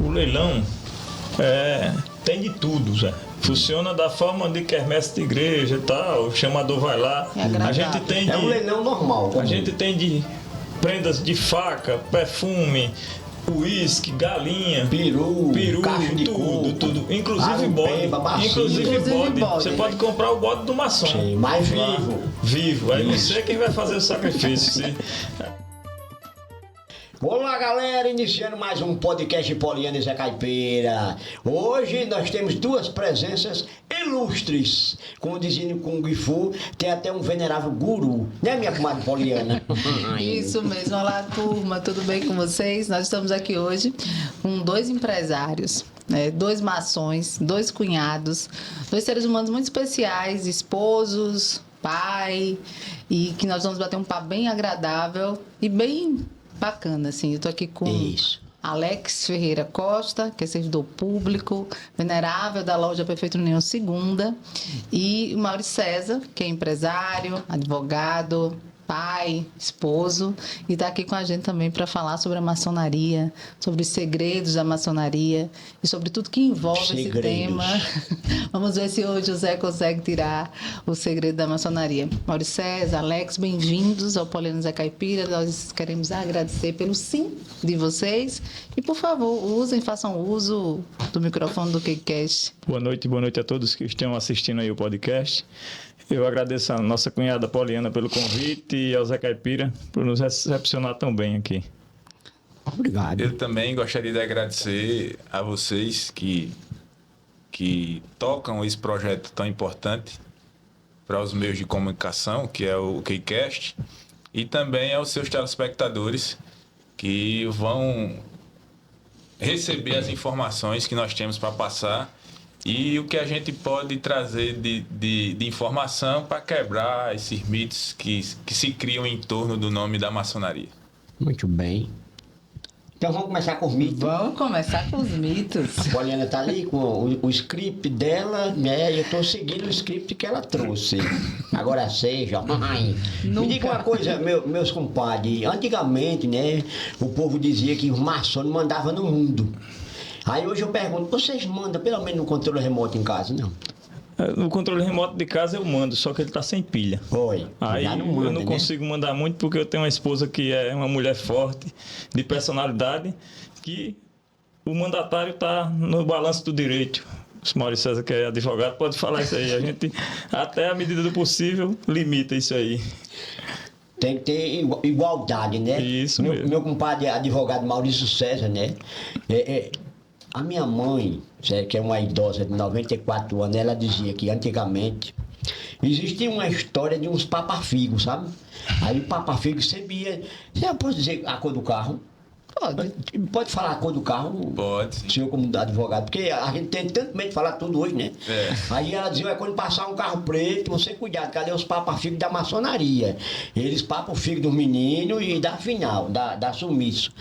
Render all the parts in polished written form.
O leilão tem de tudo, Zé. Funciona da forma de quermesse de igreja e tal, o chamador vai lá. A gente tem É um leilão normal. A gente tem de prendas de faca, perfume, uísque, galinha, peru, caixa de tudo. Inclusive bode. Inclusive bode. Você pode comprar o bode do maçom. Sim, mas Vivo. Aí você é quem vai fazer o sacrifício. Olá, galera, iniciando mais um podcast Poliana e Zé Caipira. Hoje nós temos duas presenças ilustres. Como dizia o Kung Fu, tem até um venerável guru, né, minha comadre Poliana? Isso mesmo. Olá, turma, tudo bem com vocês? Nós estamos aqui hoje com dois empresários, dois maçons, dois cunhados, dois seres humanos muito especiais, esposos, pai, e que nós vamos bater um papo bem agradável e bem bacana, assim. Eu tô aqui com Alex Ferreira Costa, que é servidor público, venerável da loja Perfeito União Segunda, e o Maurício César, que é empresário, advogado, pai, esposo, e está aqui com a gente também para falar sobre a maçonaria, sobre os segredos da maçonaria e sobre tudo que envolve esse tema. Vamos ver se hoje o Zé consegue tirar o segredo da maçonaria. Maurício César, Alex, bem-vindos ao Poliana Zé Caipira. Nós queremos agradecer pelo sim de vocês e, por favor, façam uso do microfone do KCast. Boa noite a todos que estão assistindo aí o podcast. Eu agradeço a nossa cunhada Poliana pelo convite e ao Zé Caipira por nos recepcionar tão bem aqui. Obrigado. Eu também gostaria de agradecer a vocês que tocam esse projeto tão importante para os meios de comunicação, que é o KCast, e também aos seus telespectadores que vão receber as informações que nós temos para passar e o que a gente pode trazer de informação para quebrar esses mitos que se criam em torno do nome da maçonaria. Muito bem. Então vamos começar com os mitos. Vamos começar com os mitos. A Poliana tá ali com o script dela, né? Eu tô seguindo o script que ela trouxe. Agora seja. Me diga uma coisa, meus compadres. Antigamente, né? O povo dizia que os maçons mandavam no mundo. Aí hoje eu pergunto, vocês mandam pelo menos no controle remoto em casa, não? No controle remoto de casa eu mando, só que ele está sem pilha. Oi. Aí manda, eu não consigo mandar muito porque eu tenho uma esposa que é uma mulher forte, de personalidade, que o mandatário está no balanço do direito. O Maurício César, que é advogado, pode falar isso aí. A gente, até a medida do possível, limita isso aí. Tem que ter igualdade, né? Isso mesmo. Meu compadre advogado Maurício César, né? A minha mãe, que é uma idosa de 94 anos, ela dizia que antigamente existia uma história de uns papafigos, sabe? Aí o papafigo sempre ia... Você pode dizer a cor do carro? Pode falar a cor do carro? Pode, sim. Senhor como advogado, porque a gente tem tanto medo de falar tudo hoje, né? Aí ela dizia, quando passar um carro preto, você cuidado, cadê os papafigos da maçonaria? Eles papam o figo dos meninos e da final, da sumiço.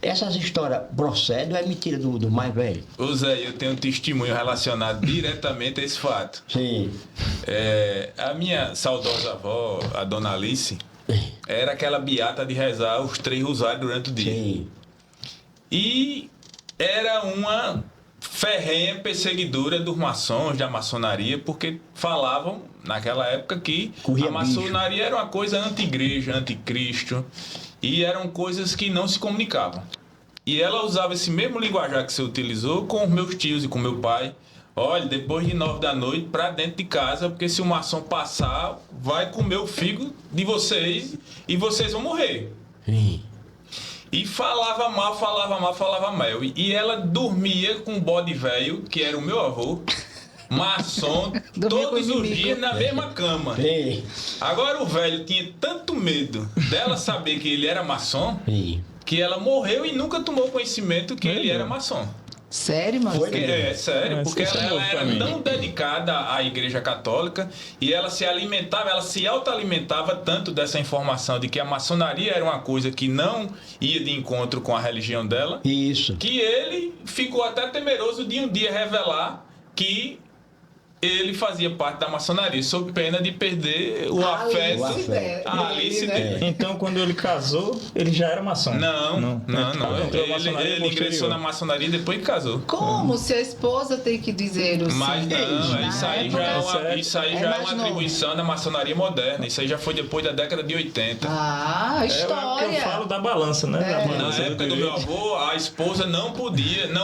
Essas histórias procedem ou é mentira do mais velho? Ô Zé, eu tenho um testemunho relacionado diretamente a esse fato. Sim. A minha saudosa avó, a dona Alice, era aquela beata de rezar os 3 rosários durante o dia. Sim. E era uma ferrenha perseguidora dos maçons, da maçonaria, porque falavam naquela época que a maçonaria era uma coisa anti-igreja, anticristo, e eram coisas que não se comunicavam. E ela usava esse mesmo linguajar que você utilizou com os meus tios e com meu pai. Olha, depois de 9 da noite, pra dentro de casa, porque se o maçom passar, vai comer o figo de vocês e vocês vão morrer. Sim. E falava mal. E ela dormia com um bode velho, que era o meu avô, maçom, todos os dias na mesma cama. Sim. Agora o velho tinha tanto medo dela saber que ele era maçom, Sim. que ela morreu e nunca tomou conhecimento que ele era maçom. Sério, mano? Sério, porque ela era tão dedicada à Igreja Católica e ela se autoalimentava tanto dessa informação de que a maçonaria era uma coisa que não ia de encontro com a religião dela. Isso. Que ele ficou até temeroso de um dia revelar que ele fazia parte da maçonaria, sob pena de perder o A afeto. Alice dele, A Alice né? dele. Então, quando ele casou, ele já era maçom? Não. Entrou na maçonaria Ele ingressou posterior. na maçonaria depois que casou. Como se a esposa tem que dizer o Mas sim? não, Na isso aí época- já é uma, é isso aí é já é mais uma novo. atribuição da maçonaria moderna. Isso aí já foi depois da década de 80. Ah, É o que história. eu falo da balança, né? Da É. Na balança época do direito. meu avô, a esposa não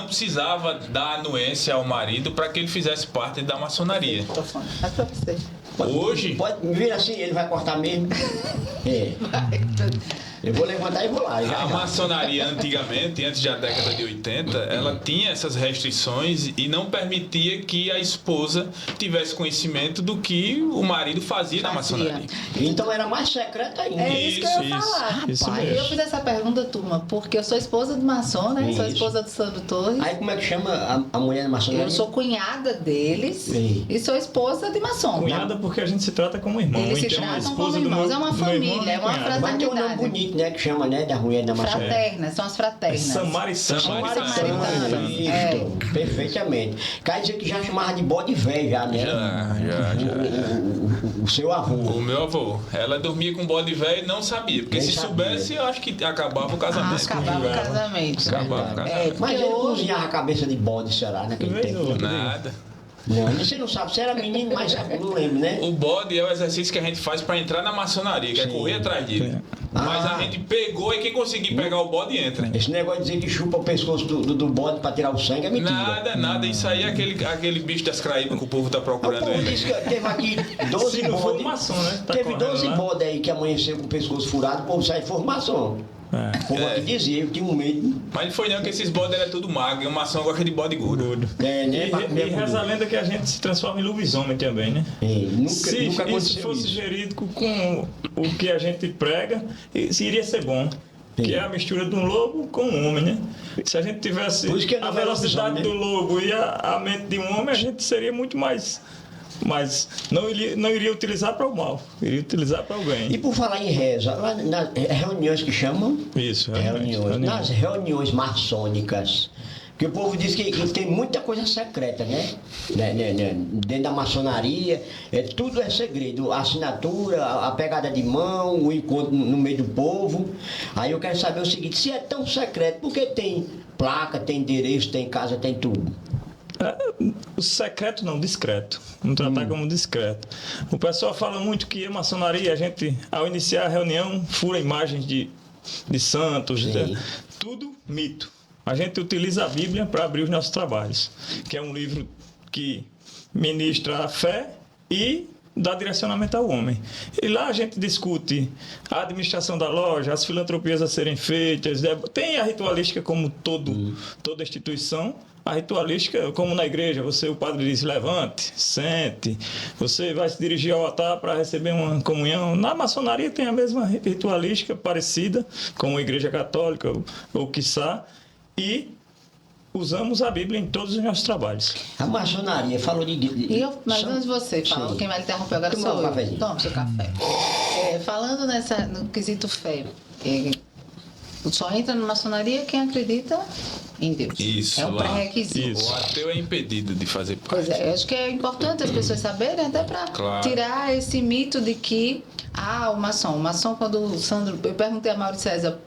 precisava dar anuência ao marido para que ele fizesse parte da maçonaria. Microfone. É pra você. Hoje, Pode me vir assim, ele vai cortar mesmo. É. Eu vou levantar e vou lá. Já, a já. maçonaria antigamente, antes da década de 80, ela tinha essas restrições e não permitia que a esposa tivesse conhecimento do que o marido fazia na maçonaria. Então era mais secreto ainda. É isso que eu ia Isso, falar. isso Rapaz, mesmo. eu fiz essa pergunta, turma, porque eu sou esposa do maçom, né? Sou Isso. esposa do Sandro Torres. Aí como é que chama a mulher da maçonaria? Eu sou cunhada deles Sim. e sou esposa de maçom. Cunhada porque a gente se trata como irmão. Eles se Então, a tratam esposa como do irmãos, meu, é uma do meu irmão família, é uma cunhada. Mas tem um nome fraternidade. bonito, né? Que chama, né? Da mulher da maçonaria. Fraternas, são as fraternas. Samaritana. Samaritana. Isso, É. perfeitamente. Quer dizer que já chamava de bode velho já, né? Já. O seu avô. O meu avô, ela dormia com bode velho e não sabia. Porque Nem se sabia. soubesse, eu acho que acabava o Ah, casamento. acabava o casamento. Acabava o casamento. É, Mas porque ele hoje... cozinhava a cabeça de bode, será, naquele Vez ou tempo? outra. Nada. Não, você não sabe, você era menino, mas não lembro, né? O bode é o exercício que a gente faz para entrar na maçonaria, que é Sim. correr atrás dele. Ah. Mas a gente pegou e quem conseguir pegar o bode entra. Esse negócio de dizer que chupa o pescoço do bode pra tirar o sangue é mentira. Nada. Isso aí é aquele bicho das craíbas que o povo tá O procurando povo aí. disse que teve aqui 12 Se não for bodes. maçom, né? Tá Teve correndo 12 lá. bodes aí que amanheceu com o pescoço furado, o povo saiu de formação. É. O povo aqui dizia, eu tinha um medo. Mas não foi não que esses bodes eram tudo magro, e o maçom gosta de bode gordo. Gordo. É, né? pra comer E reza a gordura. lenda que a gente se transforma em lobisomem também, né? É, nunca Se isso aconteceu fosse isso. verídico com o que a gente prega, isso iria ser bom. Sim. Que é a mistura de um lobo com um homem, né? Se a gente tivesse Por isso que a não é velocidade lobisomem, do lobo e a mente de um homem, a gente seria muito mais. Mas não iria utilizar para o mal, iria utilizar para o E bem. por falar em reza, lá nas reuniões que chamam? Isso, Reuniões. Nas reuniões maçônicas. Porque o povo diz que tem muita coisa secreta, né? Dentro da maçonaria, tudo é segredo. A assinatura, a pegada de mão, o encontro no meio do povo. Aí eu quero saber o seguinte, se é tão secreto, por que tem placa, tem endereço, tem casa, tem tudo? O secreto não, discreto. Vamos tratar como discreto. O pessoal fala muito que a maçonaria, a gente, ao iniciar a reunião, fura imagens de santos, Sim. tudo mito. A gente utiliza a Bíblia para abrir os nossos trabalhos, que é um livro que ministra a fé e dá direcionamento ao homem. E lá a gente discute a administração da loja, as filantropias a serem feitas, tem a ritualística como toda instituição. A ritualística, como na igreja, o padre diz, levante, sente, você vai se dirigir ao altar para receber uma comunhão. Na maçonaria tem a mesma ritualística parecida, como a igreja católica ou quiçá, e usamos a Bíblia em todos os nossos trabalhos. A maçonaria falou de Mas são- antes de você falar, Sim. quem vai interromper agora Toma sou um eu. cafezinho. Toma seu café. Falando no quesito fé, só entra na maçonaria quem acredita em Deus. Isso, é um lá. pré-requisito. Isso. O ateu é impedido de fazer Pois parte. é, eu acho que é importante as pessoas saberem, até para Claro. tirar esse mito de que, o maçom, quando o Sandro, eu perguntei a Mauro César,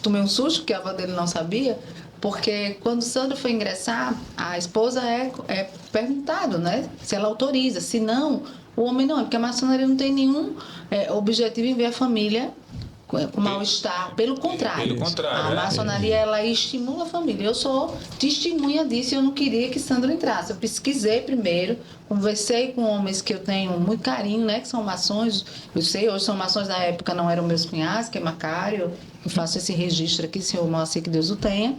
tomei um susto, porque a avó dele não sabia, porque quando o Sandro foi ingressar, a esposa é perguntado, né, se ela autoriza, se não, o homem não, porque a maçonaria não tem nenhum objetivo em ver a família com mal-estar, pelo contrário. Pelo contrário, A é. maçonaria, ela estimula a família. Eu sou testemunha disso e eu não queria que Sandro entrasse. Eu pesquisei primeiro, conversei com homens que eu tenho muito carinho, né, que são maçons. Eu sei, hoje são maçons, na época não eram meus cunhados, que é Macário. Eu faço esse registro aqui, senhor Moacir, que Deus o tenha.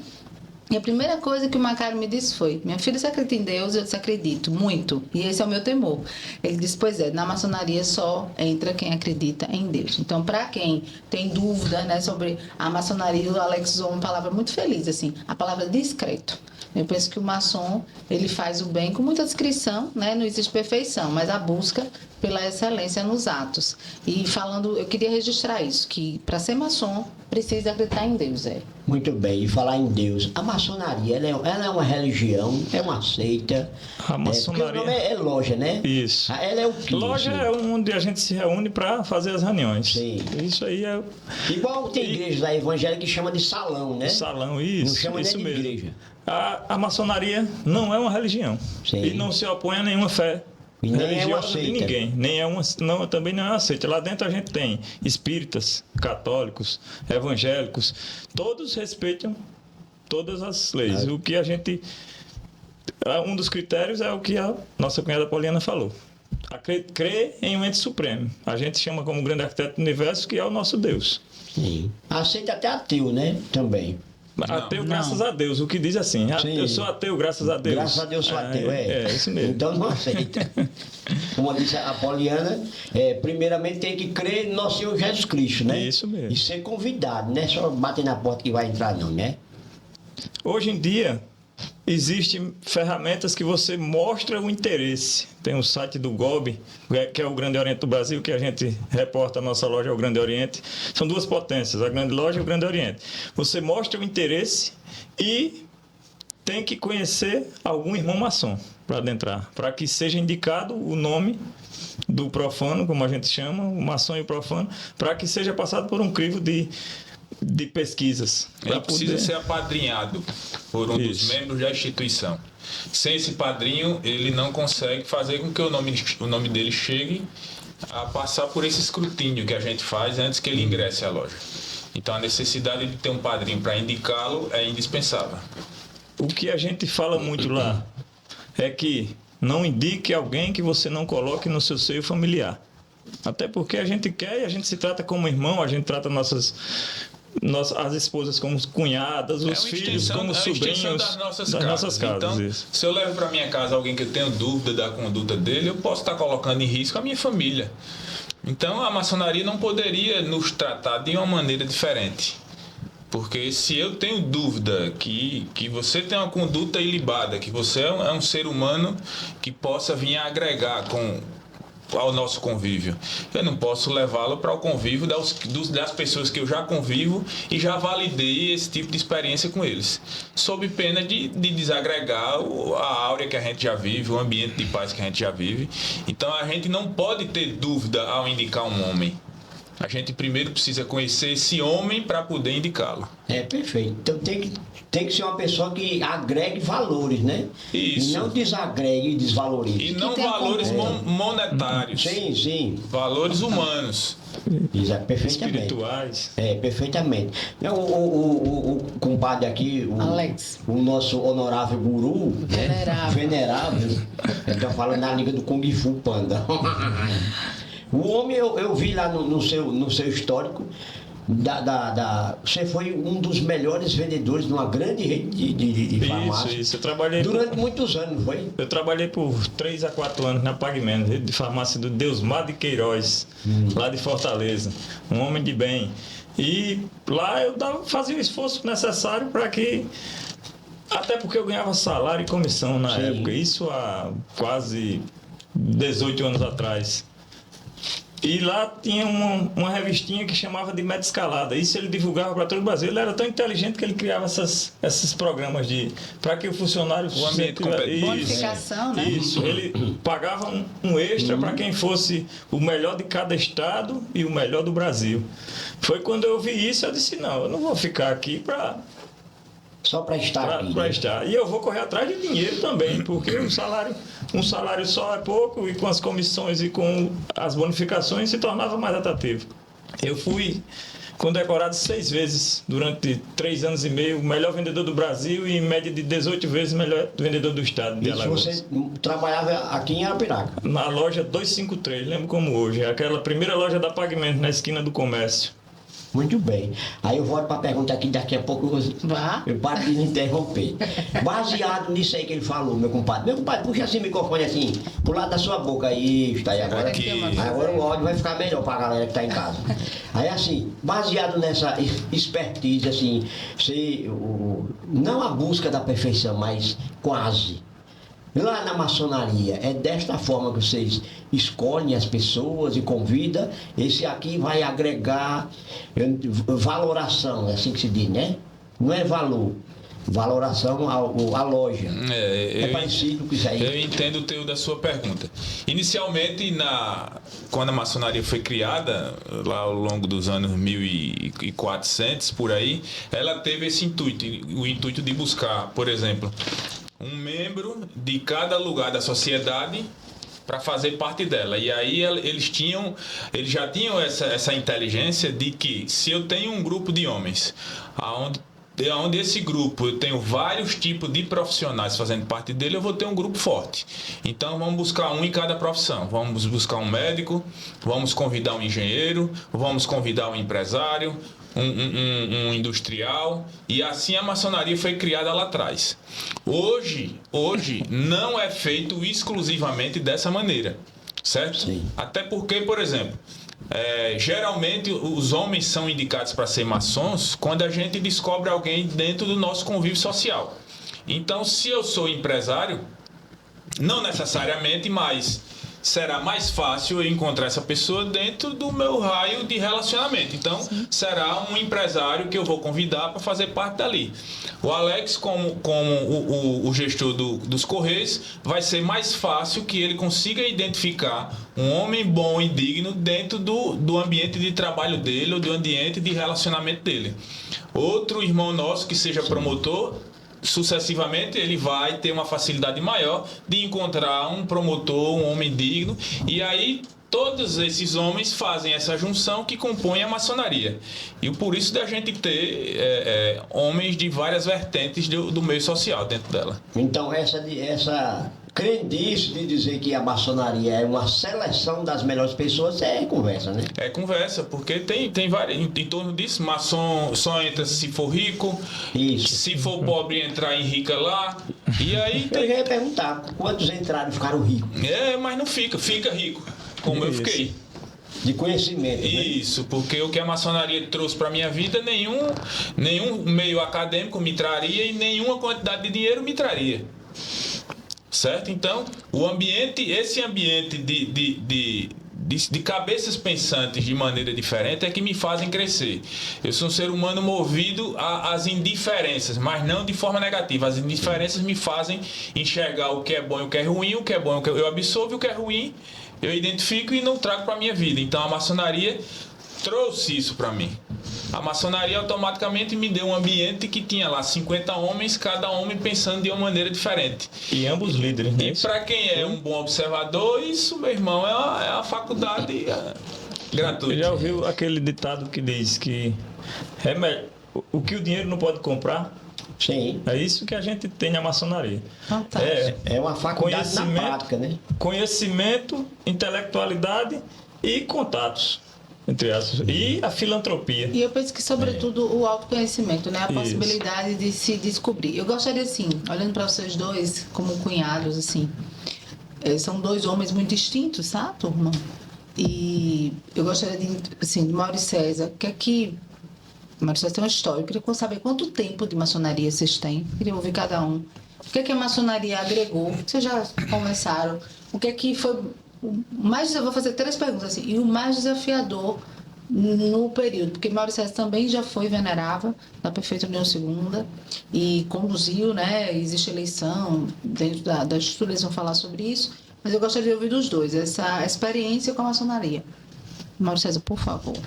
E a primeira coisa que o Macário me disse foi: minha filha, você acredita em Deus? Eu disse: acredito, muito. E esse é o meu temor. Ele disse: pois é, na maçonaria só entra quem acredita em Deus. Então, para quem tem dúvida, né, sobre a maçonaria, o Alex usou uma palavra muito feliz, assim, a palavra discreto. Eu penso que o maçom, ele faz o bem com muita discrição, né? Não existe perfeição, mas a busca pela excelência nos atos. E falando, eu queria registrar isso, que para ser maçom, precisa acreditar em Deus, Muito bem, e falar em Deus. A maçonaria, ela é uma religião, é uma seita. A maçonaria... Porque o nome é loja, né? Isso. Ela é o quê? Loja é onde a gente se reúne para fazer as reuniões. Sim. Isso aí é... Igual tem igrejas da evangélica que chama de salão, né? Salão, isso. Não chama isso nem de mesmo. igreja. A maçonaria não é uma religião. Sim. E não se opõe a nenhuma fé E nem é uma religiosa de seita. ninguém. Também não é uma seita. Lá dentro a gente tem espíritas, católicos, evangélicos. Todos respeitam todas as leis. O que a gente... Um dos critérios é o que a nossa cunhada Poliana falou. Crer em um ente supremo. A gente chama como grande arquiteto do universo, que é o nosso Deus. Sim. Aceita até ateu, né? Também. Ateu, graças a Deus. O que diz assim, eu sou ateu, graças a Deus. Graças a Deus sou ateu, É isso mesmo. Então não aceita. Como disse a Poliana, primeiramente tem que crer no nosso Senhor Jesus Cristo, né? Isso mesmo. E ser convidado, não é só bater na porta que vai entrar não, né? Hoje em dia, existem ferramentas que você mostra o interesse. Tem o site do GOB, que é o Grande Oriente do Brasil, que a gente reporta a nossa loja ao Grande Oriente. São duas potências, a Grande Loja e o Grande Oriente. Você mostra o interesse e tem que conhecer algum irmão maçom para adentrar, para que seja indicado o nome do profano, como a gente chama, o maçom e o profano, para que seja passado por um crivo de pesquisas. Ele precisa ser apadrinhado por um dos membros da instituição. Sem esse padrinho, ele não consegue fazer com que o nome dele chegue a passar por esse escrutínio que a gente faz antes que ele ingresse à loja. Então a necessidade de ter um padrinho para indicá-lo é indispensável. O que a gente fala muito lá é que não indique alguém que você não coloque no seu seio familiar. Até porque a gente quer e a gente se trata como irmão, a gente trata as esposas como cunhadas, os filhos como sobrinhos das nossas casas. Então, se eu levo para minha casa alguém que eu tenho dúvida da conduta dele, eu posso estar colocando em risco a minha família. Então a maçonaria não poderia nos tratar de uma maneira diferente. Porque se eu tenho dúvida que você tem uma conduta ilibada, que você é um ser humano que possa vir a agregar ao nosso convívio, eu não posso levá-lo para o convívio das pessoas que eu já convivo e já validei esse tipo de experiência com eles, sob pena de desagregar a áurea que a gente já vive, o ambiente de paz que a gente já vive. Então a gente não pode ter dúvida ao indicar um homem. A gente primeiro precisa conhecer esse homem para poder indicá-lo. Perfeito. Então tem que ser uma pessoa que agregue valores, né? Isso. E não desagregue e desvalorize. E não valores monetários. Sim. Valores humanos. Exato, perfeitamente. Espirituais. Perfeitamente. O compadre aqui, Alex, o nosso honorável guru, venerável, ele está falando na Liga do Kung Fu Panda. O homem, eu vi lá no seu histórico, você foi um dos melhores vendedores de uma grande rede de farmácia. Isso. Eu trabalhei durante muitos anos, não foi? Eu trabalhei por 3 a 4 anos na Pagmenos, rede de farmácia do Deusmar de Queiroz, lá de Fortaleza. Um homem de bem. E lá eu fazia o esforço necessário para que... Até porque eu ganhava salário e comissão na época. Isso há quase 18 anos atrás. E lá tinha uma revistinha que chamava de Meta Escalada. Isso ele divulgava para todo o Brasil. Ele era tão inteligente que ele criava esses programas para que o funcionário... O ambiente competitivo. Bonificação, né? Isso. Ele pagava um extra para quem fosse o melhor de cada estado e o melhor do Brasil. Foi quando eu vi isso, eu disse, não, eu não vou ficar aqui só para estar aqui. Para estar. E eu vou correr atrás de dinheiro também, porque um salário só é pouco, e com as comissões e com as bonificações se tornava mais atrativo. Eu fui condecorado 6 vezes durante 3 anos e meio, o melhor vendedor do Brasil e em média de 18 vezes o melhor vendedor do estado de Alagoas. Você trabalhava aqui em Arapiraca? Na loja 253, lembro como hoje, aquela primeira loja da Pagmento na esquina do comércio. Muito bem. Aí eu volto para a pergunta aqui, daqui a pouco eu paro de interromper. Baseado nisso aí que ele falou, meu compadre, puxa assim o microfone assim, pro lado da sua boca. Isso, aí agora, agora o áudio vai ficar melhor para a galera que está em casa. Aí assim, baseado nessa expertise, assim, não a busca da perfeição, mas quase. Lá na maçonaria, é desta forma que vocês escolhem as pessoas e convidam. Esse aqui vai agregar valoração, é assim que se diz, né? Não é valor. Valoração à loja. É parecido com isso aí. Eu entendo o teu da sua pergunta. Inicialmente, quando a maçonaria foi criada, lá ao longo dos anos 1400, por aí, ela teve esse intuito, o intuito de buscar, por exemplo, um membro de cada lugar da sociedade para fazer parte dela. E aí eles já tinham essa inteligência de que se eu tenho um grupo de homens, onde esse grupo eu tenho vários tipos de profissionais fazendo parte dele, eu vou ter um grupo forte. Então vamos buscar um em cada profissão. Vamos buscar um médico, vamos convidar um engenheiro, vamos convidar um empresário, um industrial, e assim a maçonaria foi criada lá atrás. Hoje não é feito exclusivamente dessa maneira, certo? Sim. Até porque, por exemplo, geralmente os homens são indicados para ser maçons quando a gente descobre alguém dentro do nosso convívio social. Então, se eu sou empresário, não necessariamente, mas será mais fácil eu encontrar essa pessoa dentro do meu raio de relacionamento. Então, será um empresário que eu vou convidar para fazer parte dali. O Alex, como o gestor dos Correios, vai ser mais fácil que ele consiga identificar um homem bom e digno dentro do ambiente de trabalho dele ou do ambiente de relacionamento dele. Outro irmão nosso que seja promotor, sucessivamente ele vai ter uma facilidade maior de encontrar um promotor, um homem digno, e aí todos esses homens fazem essa junção que compõe a maçonaria. E por isso da gente ter homens de várias vertentes do meio social dentro dela. Então essa crendice de dizer que a maçonaria é uma seleção das melhores pessoas é conversa, né? É conversa, porque tem várias em torno disso. Maçom só entra se for rico. Isso. Se for pobre, entrar em rica lá. E aí Eu já ia perguntar quantos entraram e ficaram ricos. mas não fica rico, como eu fiquei. De conhecimento, né? Isso, porque o que a maçonaria trouxe para minha vida, nenhum meio acadêmico me traria e nenhuma quantidade de dinheiro me traria. Certo? Então, esse ambiente de cabeças pensantes de maneira diferente é que me fazem crescer. Eu sou um ser humano movido às indiferenças, mas não de forma negativa. As indiferenças me fazem enxergar o que é bom e o que é ruim, o que é bom eu absorvo, o que é ruim eu identifico e não trago para a minha vida. Então, a maçonaria trouxe isso para mim. A maçonaria automaticamente me deu um ambiente que tinha lá 50 homens, cada homem pensando de uma maneira diferente. E ambos líderes, né? E para quem é um bom observador, isso, meu irmão, é a faculdade gratuita. Você já ouviu aquele ditado que diz que o que o dinheiro não pode comprar? Sim. É isso que a gente tem na maçonaria. Fantástico. É uma faculdade na prática, né? Conhecimento, intelectualidade e contatos. Entre aspas, e a filantropia. E eu penso que, sobretudo, o autoconhecimento, né? A possibilidade de se descobrir. Eu gostaria, assim, olhando para vocês dois como cunhados, assim, são dois homens muito distintos, tá, turma? E eu gostaria de, assim, de Maurício César, Maurício César tem uma história. Eu queria saber quanto tempo de maçonaria vocês têm. Eu queria ouvir cada um. O que é que a maçonaria agregou? Vocês já conversaram. O que é que foi eu vou fazer 3 perguntas assim, e o mais desafiador no período, porque Maurício César também já foi venerável na Perfeita União Segunda e conduziu, né? Existe eleição dentro da estrutura, eles vão falar sobre isso, mas eu gostaria de ouvir dos dois essa experiência com a maçonaria. Maurício César, por favor.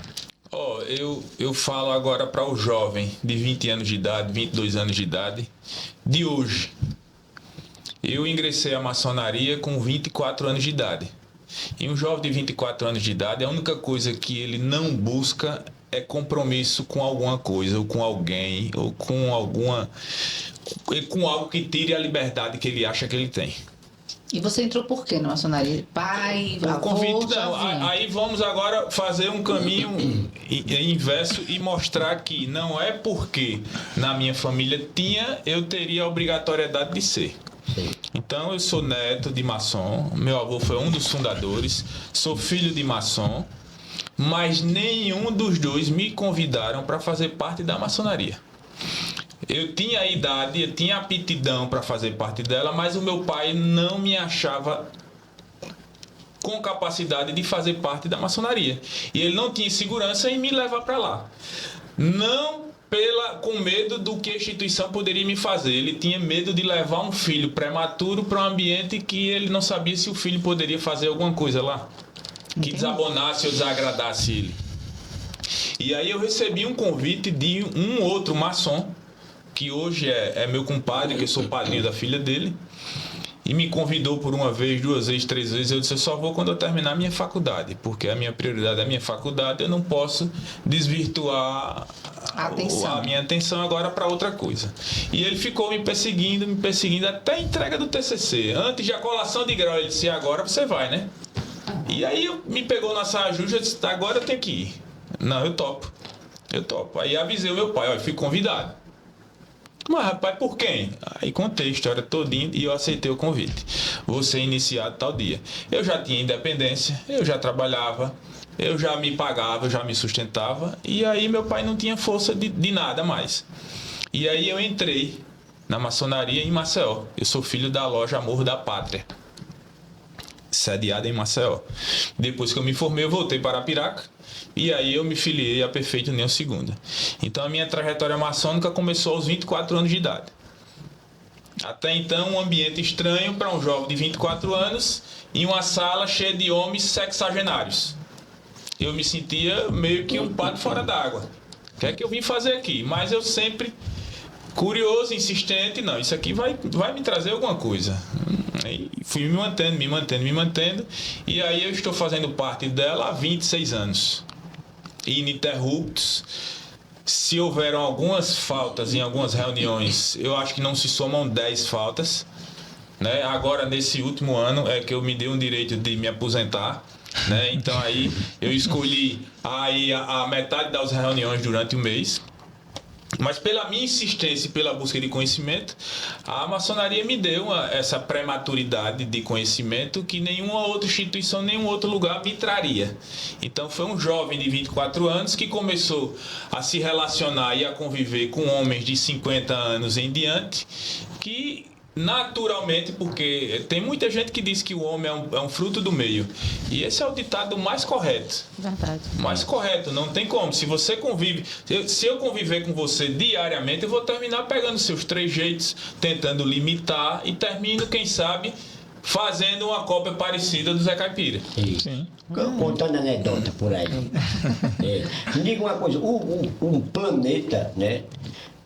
Eu falo agora para o jovem de 20 anos de idade, 22 anos de idade, de hoje. Eu ingressei à maçonaria com 24 anos de idade. E um jovem de 24 anos de idade, a única coisa que ele não busca é compromisso com alguma coisa, ou com alguém, ou com algo que tire a liberdade que ele acha que ele tem. E você entrou por quê na maçonaria? Pai, o avô, convite, sozinho? Aí vamos agora fazer um caminho inverso e mostrar que não é porque na minha família eu teria a obrigatoriedade de ser. Sim. Então eu sou neto de maçom, meu avô foi um dos fundadores, sou filho de maçom, mas nenhum dos dois me convidaram para fazer parte da maçonaria. Eu tinha a idade, eu tinha aptidão para fazer parte dela, mas o meu pai não me achava com capacidade de fazer parte da maçonaria. E ele não tinha segurança em me levar para lá. Não com medo do que a instituição poderia me fazer. Ele tinha medo de levar um filho prematuro para um ambiente que ele não sabia se o filho poderia fazer alguma coisa lá, que desabonasse ou desagradasse ele. E aí eu recebi um convite de um outro maçom, que hoje é meu compadre, que eu sou padrinho da filha dele, e me convidou por uma vez, 2 vezes, 3 vezes. Eu disse: eu só vou quando eu terminar a minha faculdade, porque a minha prioridade é a minha faculdade, eu não posso desvirtuar a minha atenção agora para outra coisa. E ele ficou me perseguindo até a entrega do TCC. Antes de a colação de grau, ele disse: agora você vai, né? E aí me pegou na saia justa, eu disse: agora eu tenho que ir. Não, eu topo. Aí avisei o meu pai: olha, fui convidado. Mas, rapaz, por quem? Aí contei a história todinha e eu aceitei o convite. Vou ser iniciado tal dia. Eu já tinha independência, eu já trabalhava, eu já me pagava, eu já me sustentava. E aí meu pai não tinha força de nada mais. E aí eu entrei na maçonaria em Maceió. Eu sou filho da loja Amor da Pátria, sediada em Maceió. Depois que eu me formei, eu voltei para Arapiraca. E aí eu me filiei à Perfeita União Segunda. Então a minha trajetória maçônica começou aos 24 anos de idade. Até então, um ambiente estranho para um jovem de 24 anos em uma sala cheia de homens sexagenários. Eu me sentia meio que um pato fora d'água. O que é que eu vim fazer aqui? Mas eu sempre curioso, insistente: não, isso aqui vai me trazer alguma coisa. E fui me mantendo. E aí eu estou fazendo parte dela há 26 anos. Ininterruptos. Se houveram algumas faltas em algumas reuniões, eu acho que não se somam 10 faltas, né? Agora, nesse último ano, é que eu me dei um direito de me aposentar, né? Então aí eu escolhi aí a metade das reuniões durante o mês. Mas pela minha insistência e pela busca de conhecimento, a maçonaria me deu essa prematuridade de conhecimento que nenhuma outra instituição, nenhum outro lugar me traria. Então foi um jovem de 24 anos que começou a se relacionar e a conviver com homens de 50 anos em diante, que naturalmente, porque tem muita gente que diz que o homem é um fruto do meio, e esse é o ditado mais correto. Verdade. Mais correto, não tem como. Se você convive, se eu conviver com você diariamente, eu vou terminar pegando seus trejeitos, tentando limitar, e termino, quem sabe, fazendo uma cópia parecida do Zé Caipira. Sim. Contando anedota por aí. Me diga uma coisa: um planeta, né,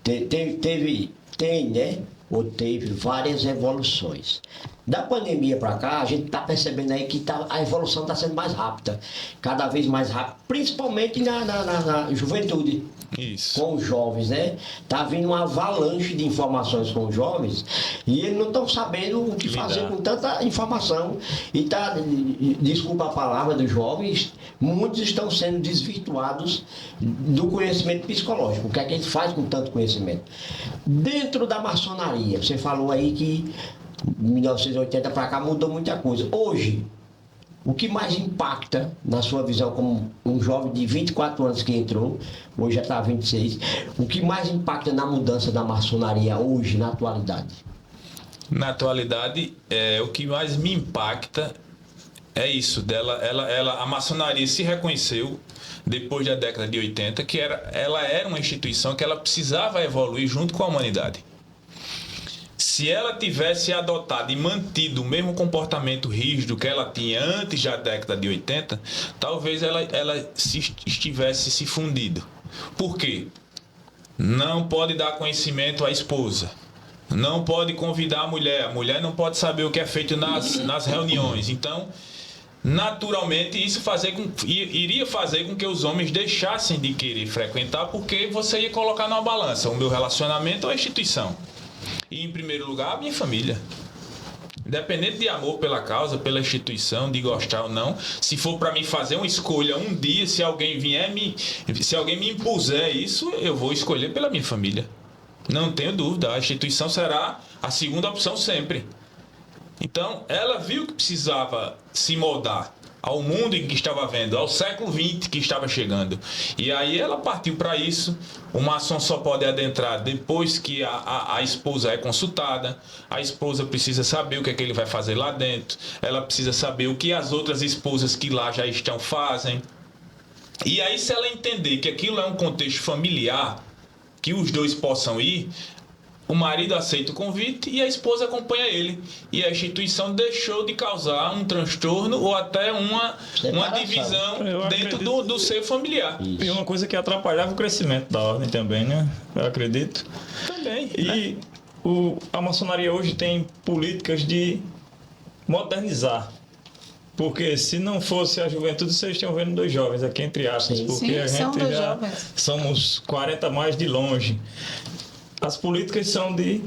tem, né, ou teve várias evoluções. Da pandemia para cá, a gente está percebendo aí que a evolução está sendo mais rápida, cada vez mais rápida, principalmente na juventude. Isso. Com os jovens, né? Tá vindo uma avalanche de informações com os jovens e eles não estão sabendo o que fazer com tanta informação. E desculpa a palavra dos jovens, muitos estão sendo desvirtuados do conhecimento psicológico. O que é que eles fazem com tanto conhecimento? Dentro da maçonaria, você falou aí que 1980 para cá mudou muita coisa. Hoje, o que mais impacta, na sua visão, como um jovem de 24 anos que entrou, hoje já está 26, o que mais impacta na mudança da maçonaria hoje, na atualidade? Na atualidade, o que mais me impacta é isso, a maçonaria se reconheceu, depois da década de 80, que ela era uma instituição que ela precisava evoluir junto com a humanidade. Se ela tivesse adotado e mantido o mesmo comportamento rígido que ela tinha antes da década de 80, talvez ela estivesse se fundido. Por quê? Não pode dar conhecimento à esposa, não pode convidar a mulher não pode saber o que é feito nas reuniões. Então, naturalmente, isso iria fazer com que os homens deixassem de querer frequentar, porque você ia colocar numa balança o meu relacionamento ou a instituição. E, em primeiro lugar, a minha família. Independente de amor pela causa, pela instituição, de gostar ou não, se for para mim fazer uma escolha um dia, se alguém me impuser isso, eu vou escolher pela minha família. Não tenho dúvida, a instituição será a segunda opção sempre. Então, ela viu que precisava se moldar. ao mundo em que estava vendo, ao século XX que estava chegando. E aí ela partiu para isso. O maçom só pode adentrar depois que a esposa é consultada. A esposa precisa saber o que é que ele vai fazer lá dentro. Ela precisa saber o que as outras esposas que lá já estão fazem. E aí, se ela entender que aquilo é um contexto familiar, que os dois possam ir, o marido aceita o convite e a esposa acompanha ele. E a instituição deixou de causar um transtorno ou até uma divisão dentro do seio familiar. Isso. E uma coisa que atrapalhava o crescimento da ordem também, né? Eu acredito. Também. E a maçonaria hoje tem políticas de modernizar. Porque se não fosse a juventude, vocês estão vendo 2 jovens aqui, entre aspas. Sim, porque sim, a são gente 2 já jovens. somos 40 mais de longe. As políticas são de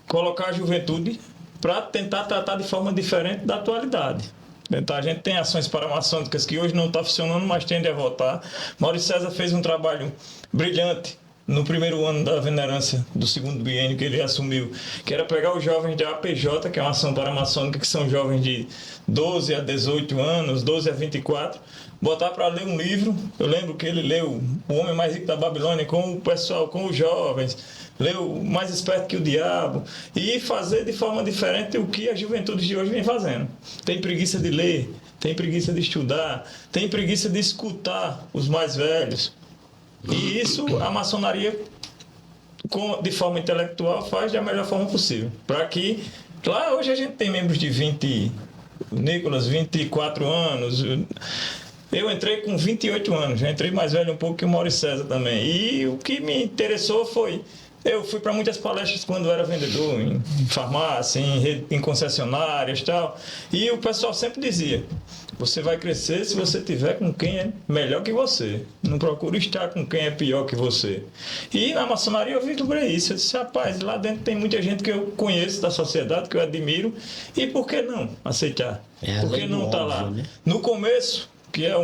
colocar a juventude para tentar tratar de forma diferente da atualidade. Então, a gente tem ações paramaçônicas que hoje não está funcionando, mas tende a voltar. Maurício César fez um trabalho brilhante no primeiro ano da venerância do 2º biênio que ele assumiu, que era pegar os jovens de APJ, que é uma ação paramaçônica, que são jovens de 12 a 18 anos, 12 a 24, botar para ler um livro. Eu lembro que ele leu O Homem Mais Rico da Babilônia com o pessoal, com os jovens, leu Mais Esperto que o Diabo, e fazer de forma diferente o que a juventude de hoje vem fazendo. Tem preguiça de ler, tem preguiça de estudar, tem preguiça de escutar os mais velhos. E isso a maçonaria, de forma intelectual, faz da melhor forma possível. Para que, claro, hoje a gente tem membros de 20, Nicolas, 24 anos. Eu entrei com 28 anos, já entrei mais velho um pouco que o Maurício César também. E o que me interessou foi... Eu fui para muitas palestras quando eu era vendedor, em farmácia, em concessionárias e tal. E o pessoal sempre dizia: você vai crescer se você tiver com quem é melhor que você. Não procure estar com quem é pior que você. E na maçonaria eu vislumbrei isso. Eu disse: rapaz, lá dentro tem muita gente que eu conheço da sociedade, que eu admiro. E por que não aceitar? Por que não estar lá? Né? No começo, que é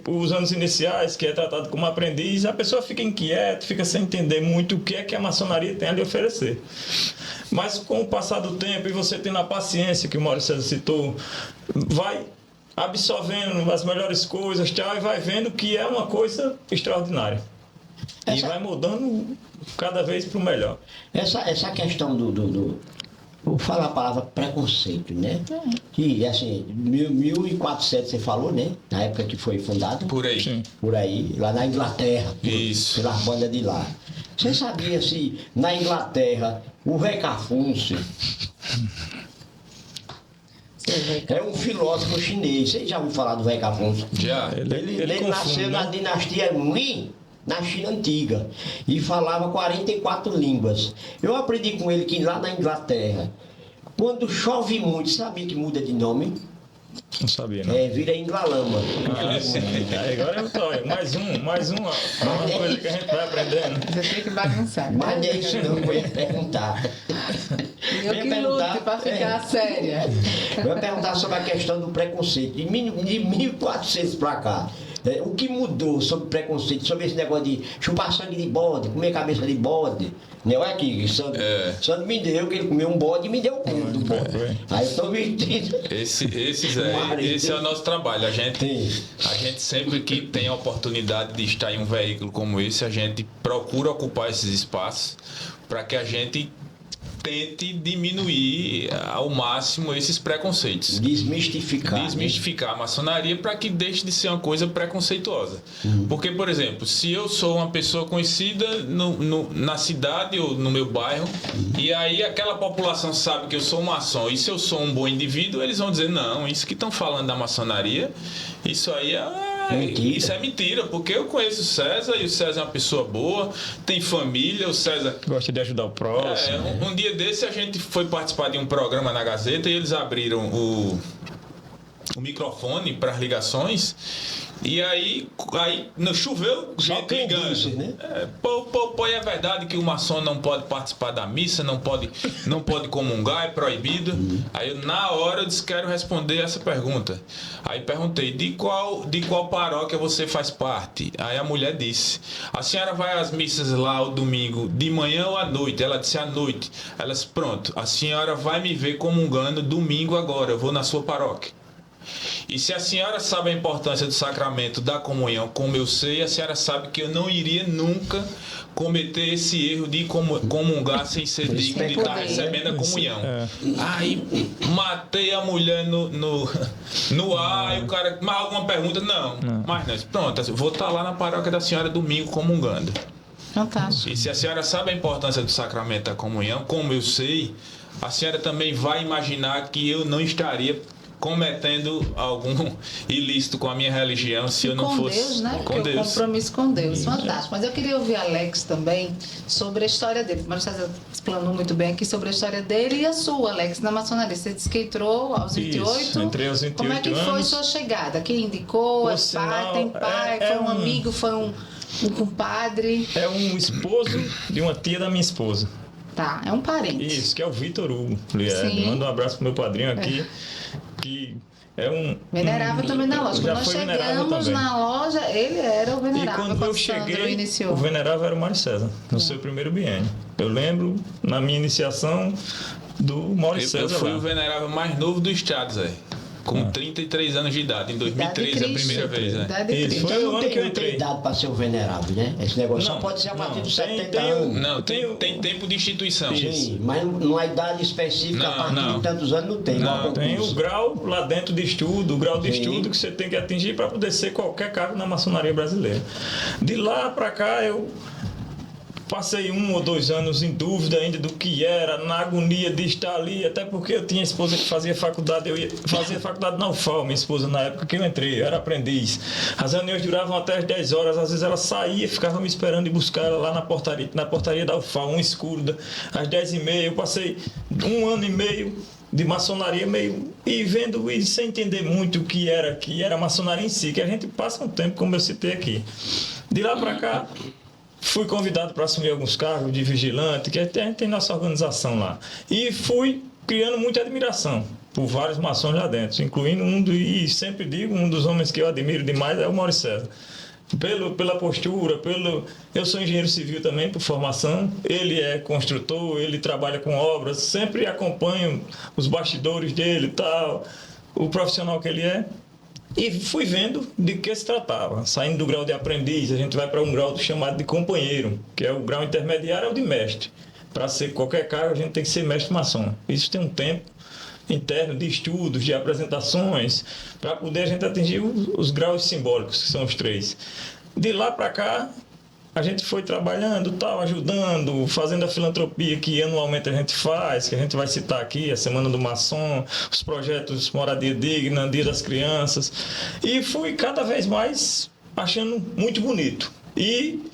os anos iniciais, que é tratado como aprendiz, a pessoa fica inquieta, fica sem entender muito o que é que a maçonaria tem a lhe oferecer. Mas com o passar do tempo, e você tendo a paciência que o Maurício César citou, vai absorvendo as melhores coisas, tal, e vai vendo que é uma coisa extraordinária. E vai mudando cada vez para o melhor. Essa questão vou falar a palavra preconceito, né? Que, assim, 1400 você falou, né? Na época que foi fundado. Por aí. Sim. Por aí, lá na Inglaterra. Isso. Pelas bandas de lá. Você sabia se na Inglaterra o Rei Cafúncio é um filósofo chinês? Você já ouviu falar do Rei Cafúncio? Já. Ele nasceu na dinastia Ming, na China Antiga, e falava 44 línguas. Eu aprendi com ele que lá na Inglaterra, quando chove muito, sabia que muda de nome? Não sabia, não. Vira Inglalama. Agora eu tô. Mais uma coisa que a gente vai aprendendo. Você tem que bagunçar. Mas não é isso não, eu ia perguntar. Eu que lute para ficar séria. Eu ia perguntar sobre a questão do preconceito. De 1400 para cá. O que mudou sobre preconceito, sobre esse negócio de chupar sangue de bode, comer cabeça de bode? Não é que Sandro me deu, que ele comeu um bode e me deu o cu do bode. Aí eu estou vestido. Esse é o nosso trabalho. A gente sempre que tem a oportunidade de estar em um veículo como esse, a gente procura ocupar esses espaços para que a gente tente diminuir ao máximo esses preconceitos. Desmistificar a maçonaria para que deixe de ser uma coisa preconceituosa. Porque, por exemplo, se eu sou uma pessoa conhecida na cidade ou no meu bairro, e aí aquela população sabe que eu sou um maçom, e se eu sou um bom indivíduo, eles vão dizer: não, isso que estão falando da maçonaria, isso aí isso é mentira, porque eu conheço o César e o César é uma pessoa boa, tem família, o César gosta de ajudar o próximo. Um dia desse a gente foi participar de um programa na Gazeta e eles abriram o microfone para as ligações. E aí choveu gente ligando. Né? É verdade que o maçom não pode participar da missa, não pode comungar, é proibido. Aí eu, na hora, eu disse: quero responder essa pergunta. Aí perguntei: de qual paróquia você faz parte? Aí a mulher disse: a senhora vai às missas lá o domingo de manhã ou à noite? Ela disse: à noite. Ela disse: pronto, a senhora vai me ver comungando domingo agora, eu vou na sua paróquia. E se a senhora sabe a importância do sacramento da comunhão, como eu sei, a senhora sabe que eu não iria nunca cometer esse erro de comungar sem ser digno de estar recebendo a comunhão. Aí matei a mulher no ar, e o cara... Mas alguma pergunta? Não. Mas não. Pronto, vou estar lá na paróquia da senhora domingo comungando. Fantástico. E se a senhora sabe a importância do sacramento da comunhão, como eu sei, a senhora também vai imaginar que eu não estaria cometendo algum ilícito com a minha religião se eu não fosse Deus, né? com Deus. Compromisso com Deus. Fantástico. Mas eu queria ouvir Alex também sobre a história dele. O Mário César explanou muito bem aqui sobre a história dele e a sua, Alex, na maçonaria. Você disse que entrou aos 28. Isso, entrei aos 28 Como é que foi sua chegada? Quem indicou? É pai? Tem pai? Foi um amigo? Foi um compadre? É um esposo de uma tia da minha esposa. Tá, é um parente. Isso, que é o Vitor Hugo. Manda um abraço pro meu padrinho aqui, que é um... Venerável também na loja. Quando nós chegamos na loja, ele era o venerável. E quando eu cheguei, o venerável era o Mário César, no seu primeiro biênio. Eu lembro, na minha iniciação, do Mário César. Eu fui o venerável mais novo do estado, Zé. Com 33 anos de idade, em 2013, a primeira vez. Isso, foi o ano que eu entrei. Idade para ser o venerável, né? Esse negócio só pode ser a partir dos 70 anos. Não, tem tempo de instituição. Sim, mas numa idade específica, a partir de tantos anos, não tem. Tem o grau lá dentro de estudo, o grau de estudo que você tem que atingir para poder ser qualquer cargo na maçonaria brasileira. De lá para cá, eu passei 1 ou 2 anos em dúvida ainda do que era, na agonia de estar ali, até porque eu tinha esposa que fazia faculdade, eu ia fazer faculdade na UFAL, minha esposa, na época que eu entrei, eu era aprendiz. As reuniões duravam até as 10 horas, às vezes ela saía, ficava me esperando e buscar ela lá na portaria da UFAL, um escuro, às 10h30, eu passei 1 ano e meio de maçonaria meio e vendo e sem entender muito o que era a maçonaria em si, que a gente passa um tempo, como eu citei aqui. De lá para cá, fui convidado para assumir alguns cargos de vigilante, que a gente tem nossa organização lá. E fui criando muita admiração por vários maçons lá dentro, incluindo e sempre digo, um dos homens que eu admiro demais é o Mário César. Pela postura, eu sou engenheiro civil também por formação, ele é construtor, ele trabalha com obras, sempre acompanho os bastidores dele e tal, o profissional que ele é. E fui vendo de que se tratava. Saindo do grau de aprendiz, a gente vai para um grau chamado de companheiro, que é o grau intermediário, é o de mestre. Para ser qualquer cargo, a gente tem que ser mestre maçom. Isso tem um tempo interno de estudos, de apresentações, para poder a gente atingir os graus simbólicos, que são os 3. De lá para cá, a gente foi trabalhando, tal, ajudando, fazendo a filantropia que anualmente a gente faz, que a gente vai citar aqui, a Semana do Maçom, os projetos Moradia Digna, Dia das Crianças. E fui cada vez mais achando muito bonito. E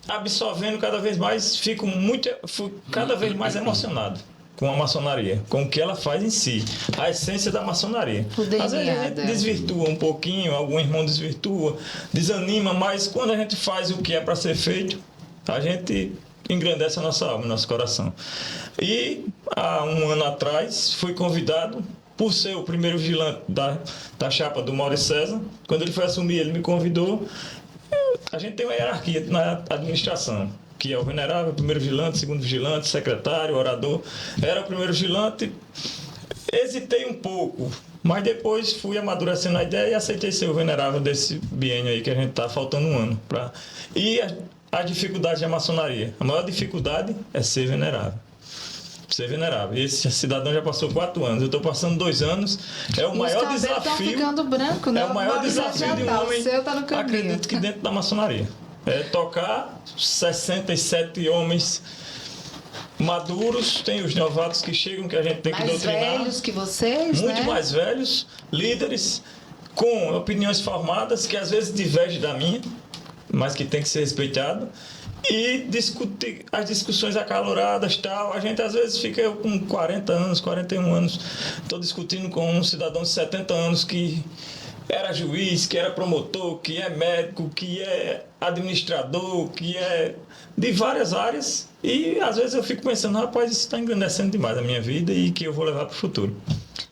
absorvendo cada vez mais, fui cada vez mais emocionado com a maçonaria, com o que ela faz em si, a essência da maçonaria. Às vezes a gente desvirtua um pouquinho, algum irmão desvirtua, desanima, mas quando a gente faz o que é para ser feito, a gente engrandece a nossa alma, nosso coração. E há 1 ano atrás fui convidado por ser o primeiro vigilante da chapa do Mário César. Quando ele foi assumir, ele me convidou. A gente tem uma hierarquia na administração, que é o venerável, primeiro vigilante, segundo vigilante, secretário, orador. Era o primeiro vigilante, hesitei um pouco, mas depois fui amadurecendo a ideia e aceitei ser o venerável desse biênio aí, que a gente está faltando 1 ano. E a dificuldade da maçonaria, a maior dificuldade é ser venerável. Ser venerável. Esse cidadão já passou 4 anos, eu estou passando 2 anos. É o maior desafio. Ficando branco, né? É o maior desafio de um homem, acredito que dentro da maçonaria. É tocar 67 homens maduros, tem os novatos que chegam, que a gente tem que doutrinar. Mais velhos que vocês, muito mais velhos, líderes, com opiniões formadas, que às vezes divergem da minha, mas que tem que ser respeitado. E discutir as discussões acaloradas, tal. A gente às vezes fica com 40 anos, 41 anos, estou discutindo com um cidadão de 70 anos que era juiz, que era promotor, que é médico, que é administrador, que é de várias áreas. E às vezes eu fico pensando, rapaz, isso está engrandecendo demais a minha vida e que eu vou levar para o futuro.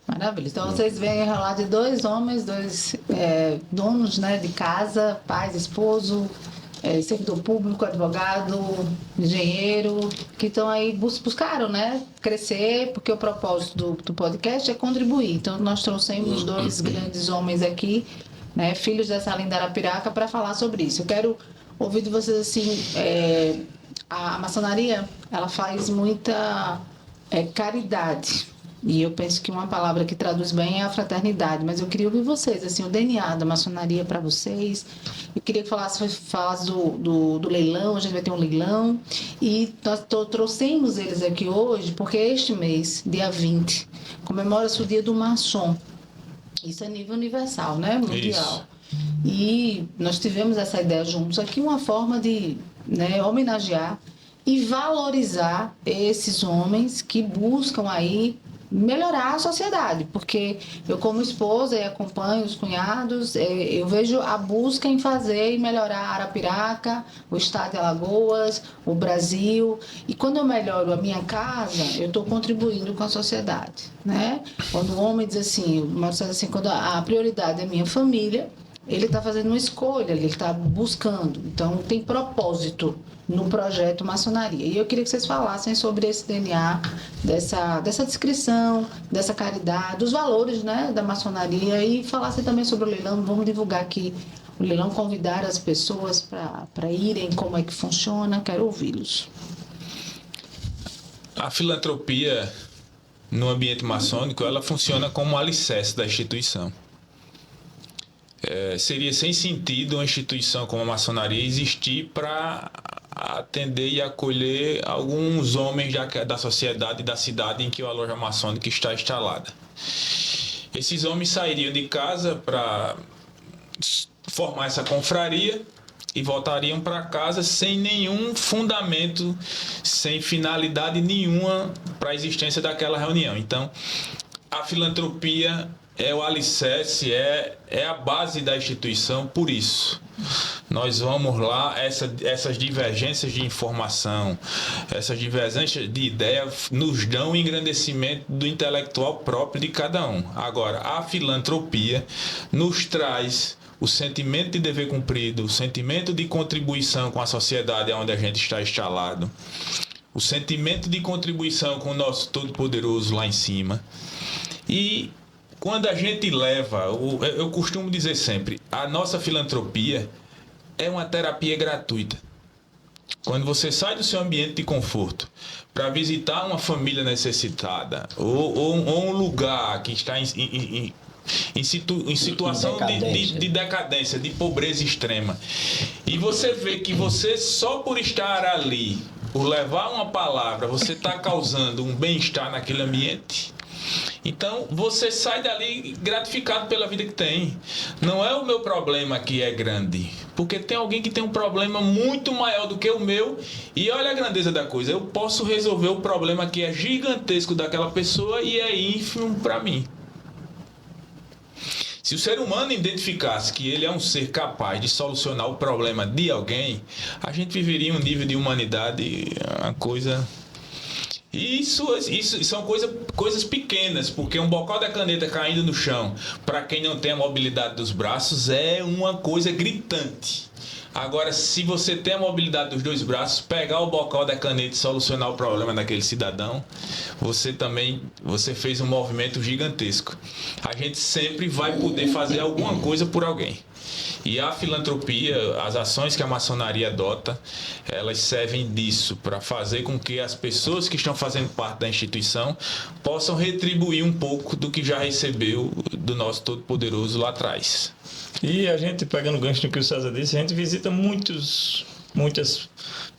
Maravilha. Então vocês vêm falar de 2 homens, 2 donos, né, de casa, pais, esposo, servidor público, advogado, engenheiro, que estão aí, buscaram, né, crescer, porque o propósito do podcast é contribuir. Então, nós trouxemos 2 grandes homens aqui, né, filhos dessa linda Arapiraca, para falar sobre isso. Eu quero ouvir de vocês, assim, a maçonaria, ela faz muita caridade. E eu penso que uma palavra que traduz bem é a fraternidade, mas eu queria ouvir vocês, assim, o DNA da maçonaria para vocês. Eu queria que falasse do leilão, a gente vai ter um leilão, e nós trouxemos eles aqui hoje, porque este mês, dia 20, comemora-se o dia do maçom. Isso é nível universal, né? Mundial. Isso. E nós tivemos essa ideia juntos aqui, uma forma de, né, homenagear e valorizar esses homens que buscam aí melhorar a sociedade, porque eu, como esposa, e acompanho os cunhados, eu vejo a busca em fazer e melhorar a Arapiraca, o estado de Alagoas, o Brasil, e quando eu melhoro a minha casa, eu estou contribuindo com a sociedade, né? Quando o homem diz assim, quando a prioridade é minha família, ele está fazendo uma escolha, ele está buscando. Então, tem propósito no projeto Maçonaria. E eu queria que vocês falassem sobre esse DNA, dessa descrição, dessa caridade, dos valores, né, da maçonaria, e falassem também sobre o leilão. Vamos divulgar aqui o leilão, convidar as pessoas para irem, como é que funciona. Quero ouvi-los. A filantropia no ambiente maçônico, ela funciona como alicerce da instituição. Seria sem sentido uma instituição como a maçonaria existir para atender e acolher alguns homens da sociedade e da cidade em que a loja maçônica está instalada. Esses homens sairiam de casa para formar essa confraria e voltariam para casa sem nenhum fundamento, sem finalidade nenhuma para a existência daquela reunião. Então, a filantropia é o alicerce, é a base da instituição. Por isso, nós vamos lá, essas divergências de informação, essas divergências de ideia nos dão o engrandecimento do intelectual próprio de cada um. Agora, a filantropia nos traz o sentimento de dever cumprido, o sentimento de contribuição com a sociedade onde a gente está instalado, o sentimento de contribuição com o nosso Todo-Poderoso lá em cima. E quando a gente leva, eu costumo dizer sempre, a nossa filantropia é uma terapia gratuita. Quando você sai do seu ambiente de conforto para visitar uma família necessitada ou um lugar que está em situação de decadência, de pobreza extrema, e você vê que você, só por estar ali, por levar uma palavra, você está causando um bem-estar naquele ambiente, então você sai dali gratificado pela vida que tem. Não é o meu problema que é grande, porque tem alguém que tem um problema muito maior do que o meu, e olha a grandeza da coisa, eu posso resolver o problema que é gigantesco daquela pessoa e é ínfimo para mim. Se o ser humano identificasse que ele é um ser capaz de solucionar o problema de alguém, a gente viveria um nível de humanidade, uma coisa... Isso são coisas pequenas, porque um bocal da caneta caindo no chão, para quem não tem a mobilidade dos braços, é uma coisa gritante. Agora, se você tem a mobilidade dos dois braços, pegar o bocal da caneta e solucionar o problema daquele cidadão, você fez um movimento gigantesco. A gente sempre vai poder fazer alguma coisa por alguém. E a filantropia, as ações que a maçonaria adota, elas servem disso, para fazer com que as pessoas que estão fazendo parte da instituição possam retribuir um pouco do que já recebeu do nosso Todo-Poderoso lá atrás. E a gente, pegando o gancho do que o César disse, a gente visita muitas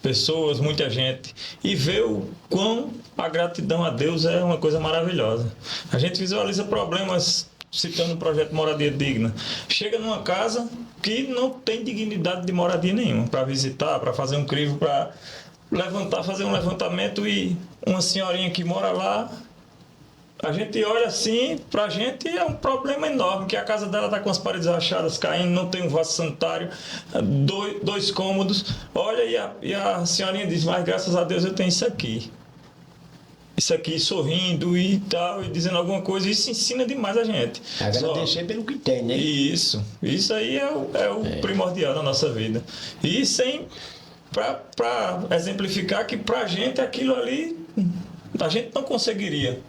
pessoas, muita gente, e vê o quão a gratidão a Deus é uma coisa maravilhosa. A gente visualiza problemas, citando o projeto Moradia Digna. Chega numa casa que não tem dignidade de moradia nenhuma, para visitar, para fazer um crivo, para fazer um levantamento, e uma senhorinha que mora lá, a gente olha assim, pra gente é um problema enorme, que a casa dela tá com as paredes rachadas caindo, não tem um vaso sanitário, dois cômodos, olha, e a senhorinha diz, mas graças a Deus eu tenho isso aqui. isso aqui sorrindo e tal, e dizendo alguma coisa, isso ensina demais a gente. Agradecer pelo que tem, né? Isso aí é o primordial da nossa vida. E sem, para exemplificar que pra gente aquilo ali, a gente não conseguiria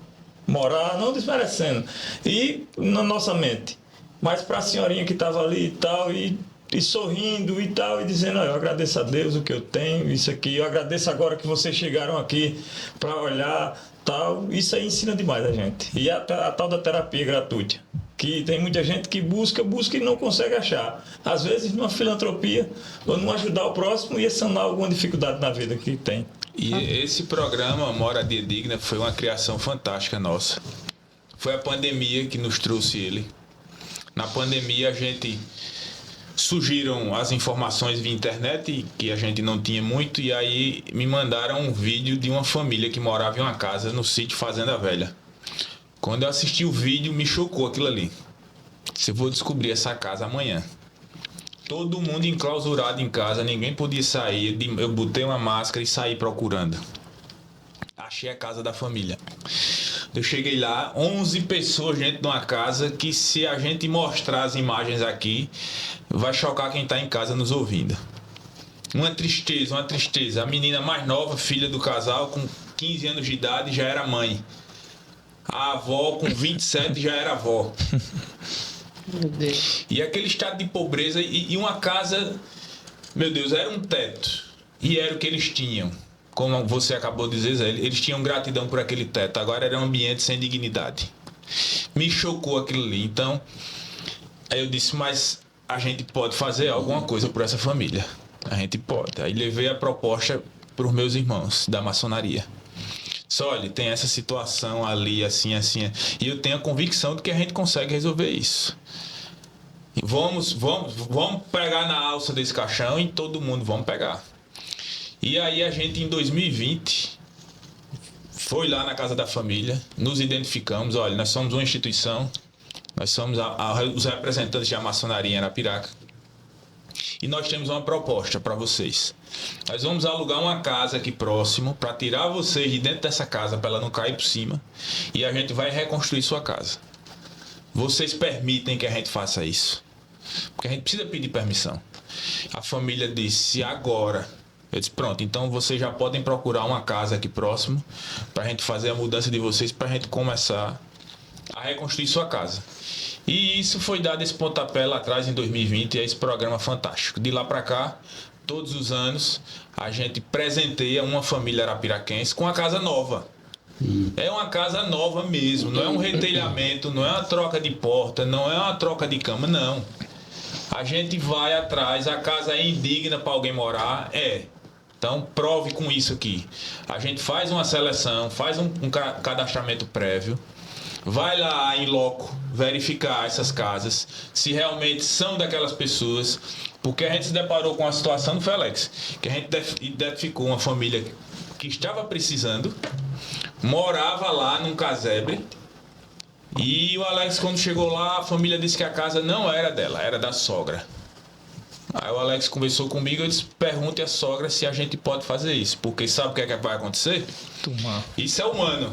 morar, não desmerecendo, e na nossa mente. Mas para a senhorinha que estava ali e tal, e sorrindo e tal, e dizendo, eu agradeço a Deus o que eu tenho, isso aqui, eu agradeço agora que vocês chegaram aqui para olhar, tal, isso aí ensina demais a gente. E a tal da terapia gratuita, que tem muita gente que busca e não consegue achar. Às vezes numa filantropia, ou num ajudar o próximo e sanar alguma dificuldade na vida que tem. E esse programa, Moradia Digna, foi uma criação fantástica nossa. Foi a pandemia que nos trouxe ele. Na pandemia a gente surgiram as informações via internet que a gente não tinha muito, e aí me mandaram um vídeo de uma família que morava em uma casa no sítio Fazenda Velha. Quando eu assisti o vídeo, me chocou aquilo ali. Eu vou descobrir essa casa amanhã. Todo mundo enclausurado em casa, ninguém podia sair. Eu botei uma máscara e saí procurando. Achei a casa da família. Eu cheguei lá, 11 pessoas dentro de uma casa que, se a gente mostrar as imagens aqui, vai chocar quem está em casa nos ouvindo. Uma tristeza. A menina mais nova, filha do casal, com 15 anos de idade, já era mãe. A avó, com 27, já era avó. Meu Deus. E aquele estado de pobreza, e uma casa, meu Deus, era um teto. E era o que eles tinham. Como você acabou de dizer, Zé, eles tinham gratidão por aquele teto. Agora era um ambiente sem dignidade. Me chocou aquilo ali. Então, aí eu disse, mas a gente pode fazer alguma coisa por essa família. A gente pode. Aí levei a proposta para os meus irmãos da maçonaria. Só, olha, tem essa situação ali, assim. E eu tenho a convicção de que a gente consegue resolver isso. Vamos pegar na alça desse caixão e todo mundo vamos pegar. E aí a gente, em 2020, foi lá na casa da família, nos identificamos, olha, nós somos uma instituição, nós somos os representantes da maçonaria em Arapiraca, e nós temos uma proposta para vocês. Nós vamos alugar uma casa aqui próximo para tirar vocês de dentro dessa casa, para ela não cair por cima, e a gente vai reconstruir sua casa. Vocês permitem que a gente faça isso? Porque a gente precisa pedir permissão. A família disse, agora. Eu disse, pronto, então vocês já podem procurar uma casa aqui próximo para a gente fazer a mudança de vocês, para a gente começar a reconstruir sua casa. E isso foi dado esse pontapé lá atrás, em 2020, e é esse programa fantástico. De lá para cá, todos os anos, a gente presenteia uma família arapiraquense com uma casa nova. É uma casa nova mesmo, não é um retelhamento, não é uma troca de porta, não é uma troca de cama, não. A gente vai atrás, a casa é indigna para alguém morar, Então, prove com isso aqui. A gente faz uma seleção, faz um cadastramento prévio, vai lá em loco verificar essas casas, se realmente são daquelas pessoas, porque a gente se deparou com a situação do Félix, que a gente identificou uma família que estava precisando, morava lá num casebre, e o Alex, quando chegou lá, a família disse que a casa não era dela, era da sogra. Aí o Alex conversou comigo, eu disse, pergunte à sogra se a gente pode fazer isso, porque sabe o que é que vai acontecer? Tomar. Isso é humano.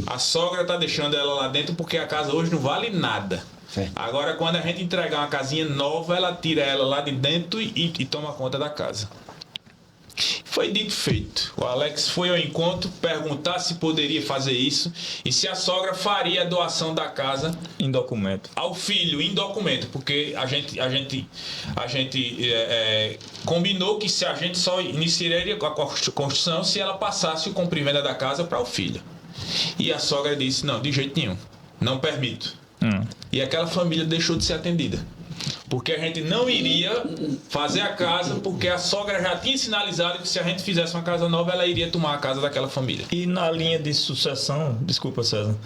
A sogra tá deixando ela lá dentro porque a casa hoje não vale nada. Agora, quando a gente entregar uma casinha nova, ela tira ela lá de dentro e toma conta da casa. Foi dito e feito. O Alex foi ao encontro perguntar se poderia fazer isso e se a sogra faria a doação da casa em documento ao filho, em documento, porque a gente combinou que se a gente só iniciaria a construção se ela passasse o compra e venda da casa para o filho. E a sogra disse, não, de jeito nenhum, não permito. E aquela família deixou de ser atendida. Porque a gente não iria fazer a casa, porque a sogra já tinha sinalizado que se a gente fizesse uma casa nova, ela iria tomar a casa daquela família. E na linha de sucessão, desculpa, César,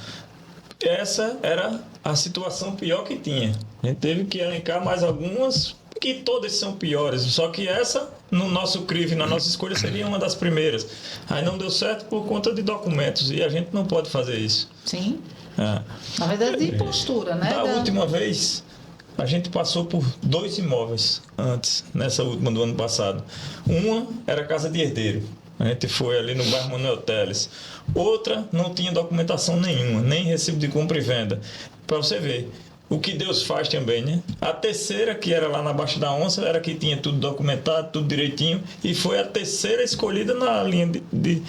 essa era a situação pior que tinha. A gente teve que elencar mais algumas, que todas são piores, só que essa, no nosso crivo, na nossa escolha, seria uma das primeiras. Aí não deu certo por conta de documentos, e a gente não pode fazer isso. Sim. Na verdade, de postura, né? Da última vez, a gente passou por 2 imóveis antes, nessa última do ano passado. Uma era casa de herdeiro. A gente foi ali no bairro Manuel Teles. Outra não tinha documentação nenhuma, nem recibo de compra e venda. Para você ver o que Deus faz também, né? A terceira, que era lá na Baixa da Onça, era que tinha tudo documentado, tudo direitinho, e foi a terceira escolhida na linha de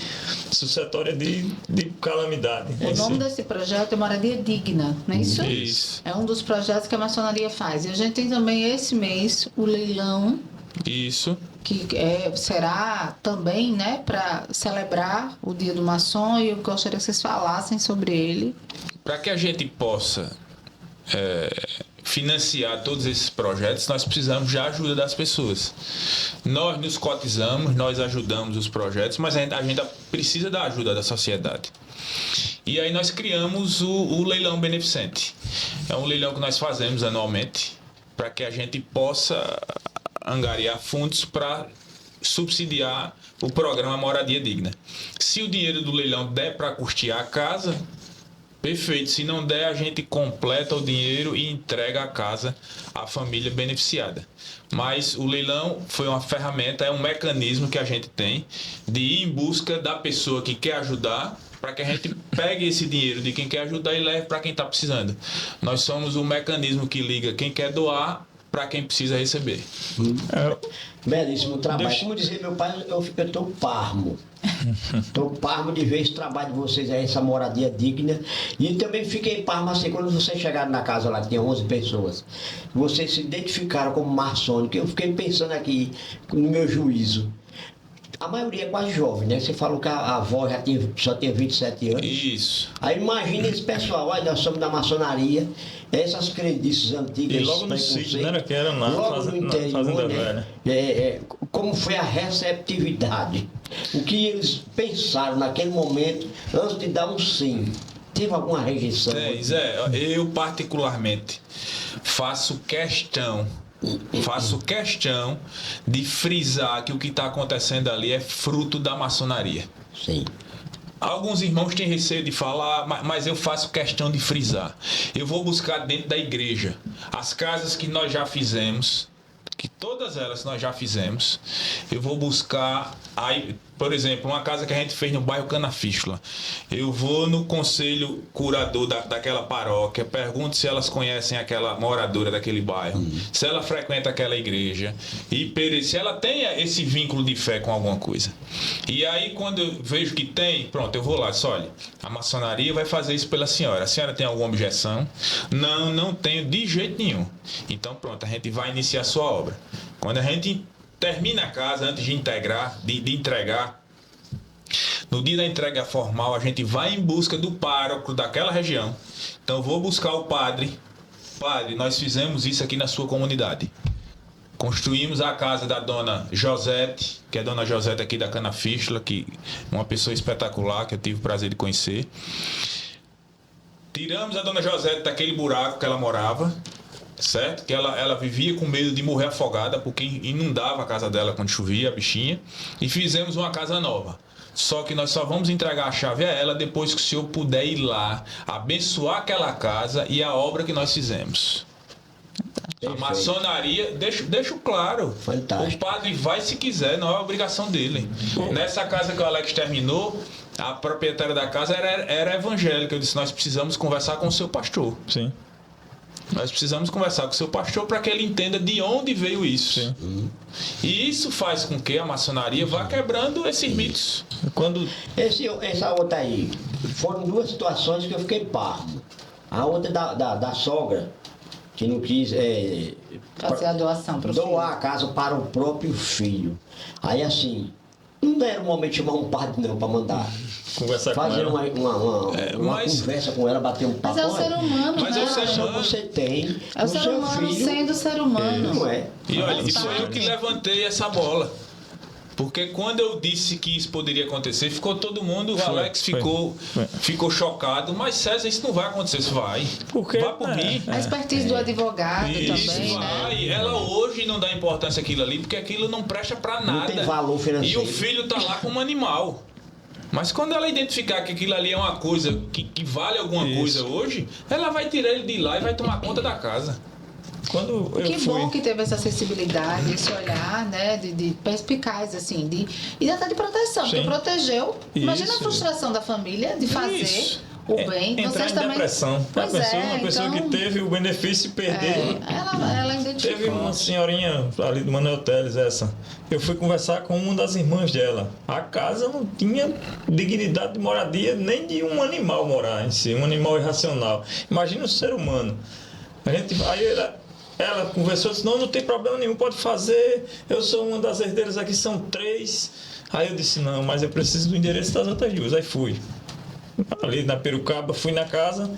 sucessória de calamidade. O nome desse projeto é Moradia Digna, não é isso? Isso. É um dos projetos que a maçonaria faz. E a gente tem também esse mês o leilão, Isso. que será também, né, para celebrar o Dia do Maçom, e eu gostaria que vocês falassem sobre ele. Para que a gente possa financiar todos esses projetos, nós precisamos da ajuda das pessoas. Nós nos cotizamos, nós ajudamos os projetos, mas a gente precisa da ajuda da sociedade. E aí nós criamos o leilão beneficente. É um leilão que nós fazemos anualmente para que a gente possa angariar fundos para subsidiar o programa Moradia Digna. Se o dinheiro do leilão der para custear a casa, perfeito. Se não der, a gente completa o dinheiro e entrega a casa à família beneficiada. Mas o leilão foi uma ferramenta, é um mecanismo que a gente tem de ir em busca da pessoa que quer ajudar, para que a gente pegue esse dinheiro de quem quer ajudar e leve para quem está precisando. Nós somos o mecanismo que liga quem quer doar para quem precisa receber. Belíssimo trabalho. Como dizia meu pai, eu estou parmo. Estou parmo de ver esse trabalho de vocês aí, essa moradia digna. E também fiquei parmo assim, quando vocês chegaram na casa lá, que tinha 11 pessoas, vocês se identificaram como maçônico. Eu fiquei pensando aqui, no meu juízo. A maioria é quase jovem, né? Você falou que a avó só tinha 27 anos. Isso. Aí imagina esse pessoal, olha, nós somos da maçonaria, essas crendices antigas. E logo no sítio, não era que era na Fazenda né? Velha. Como foi a receptividade? O que eles pensaram naquele momento, antes de dar um sim? Teve alguma rejeição? Eu particularmente faço questão de frisar que o que está acontecendo ali é fruto da maçonaria. Sim. Alguns irmãos têm receio de falar, mas eu faço questão de frisar. Eu vou buscar dentro da igreja as casas que nós já fizemos, que todas elas nós já fizemos. Eu vou buscar, aí, por exemplo, uma casa que a gente fez no bairro Canafístula. Eu vou no conselho curador daquela paróquia, pergunto se elas conhecem aquela moradora daquele bairro, se ela frequenta aquela igreja, e se ela tem esse vínculo de fé com alguma coisa. E aí, quando eu vejo que tem, pronto, eu vou lá, olha, a maçonaria vai fazer isso pela senhora. A senhora tem alguma objeção? Não tenho de jeito nenhum. Então, pronto, a gente vai iniciar a sua obra. Quando a gente termina a casa, antes de entregar, no dia da entrega formal, a gente vai em busca do pároco daquela região. Então, vou buscar o padre. Padre, nós fizemos isso aqui na sua comunidade. Construímos a casa da dona Josete, que é a dona Josete aqui da Canafístula, que é uma pessoa espetacular, que eu tive o prazer de conhecer. Tiramos a dona Josete daquele buraco que ela morava, certo? Que ela vivia com medo de morrer afogada, porque inundava a casa dela quando chovia, a bichinha. E fizemos uma casa nova. Só que nós só vamos entregar a chave a ela depois que o senhor puder ir lá, abençoar aquela casa e a obra que nós fizemos. Perfeito. A maçonaria, deixo claro. Fantástico. O padre vai se quiser, não é obrigação dele. Nessa casa que o Alex terminou, a proprietária da casa era evangélica. Eu disse, nós precisamos conversar com o seu pastor. Sim. Nós precisamos conversar com o seu pastor para que ele entenda de onde veio isso. Sim. E isso faz com que a maçonaria vá quebrando esses mitos. Essa outra aí, foram duas situações que eu fiquei parmo. A outra da sogra, que não quis Fazer a doação para o doar a casa para o próprio filho. Aí assim, não deram um momento de chamar um padre não para mandar. Conversar fazer com ela. uma conversa com ela, bater um papo. Mas é o ser humano, Mas né? é o ser humano. Você tem É o ser seu humano filho, sendo ser humano. não é? E olha, Faz e foi eu parte. que levantei essa bola. Porque quando eu disse que isso poderia acontecer, ficou todo mundo, o Alex ficou chocado. Mas César, isso não vai acontecer, isso vai. Porque, vai por mim. A expertise do advogado Isso também, vai. né? Ela hoje não dá importância àquilo ali, porque aquilo não presta pra nada. tem valor financeiro. E o filho tá lá como animal. Mas quando ela identificar que aquilo ali é uma coisa que vale alguma coisa hoje, ela vai tirar ele de lá e vai tomar conta da casa. Quando eu Que fui... bom que teve essa sensibilidade, esse olhar, né, de perspicaz, assim, e até de proteção, Sim. porque protegeu. Imagina a Isso. frustração da família de fazer Isso. o bem. Entrar Vocês em também... depressão. Pois Uma pessoa então, que teve o benefício e perdeu. ela identificou. Teve uma senhorinha ali do Manuel Teles, essa. Eu fui conversar com uma das irmãs dela. A casa não tinha dignidade de moradia nem de um animal morar em si, um animal irracional. Imagina o ser humano. Aí ela conversou e disse, não tem problema nenhum, pode fazer. Eu sou uma das herdeiras aqui, são 3. Aí eu disse, não, mas eu preciso do endereço das outras 2. Aí fui. Ali na Perucaba, fui na casa.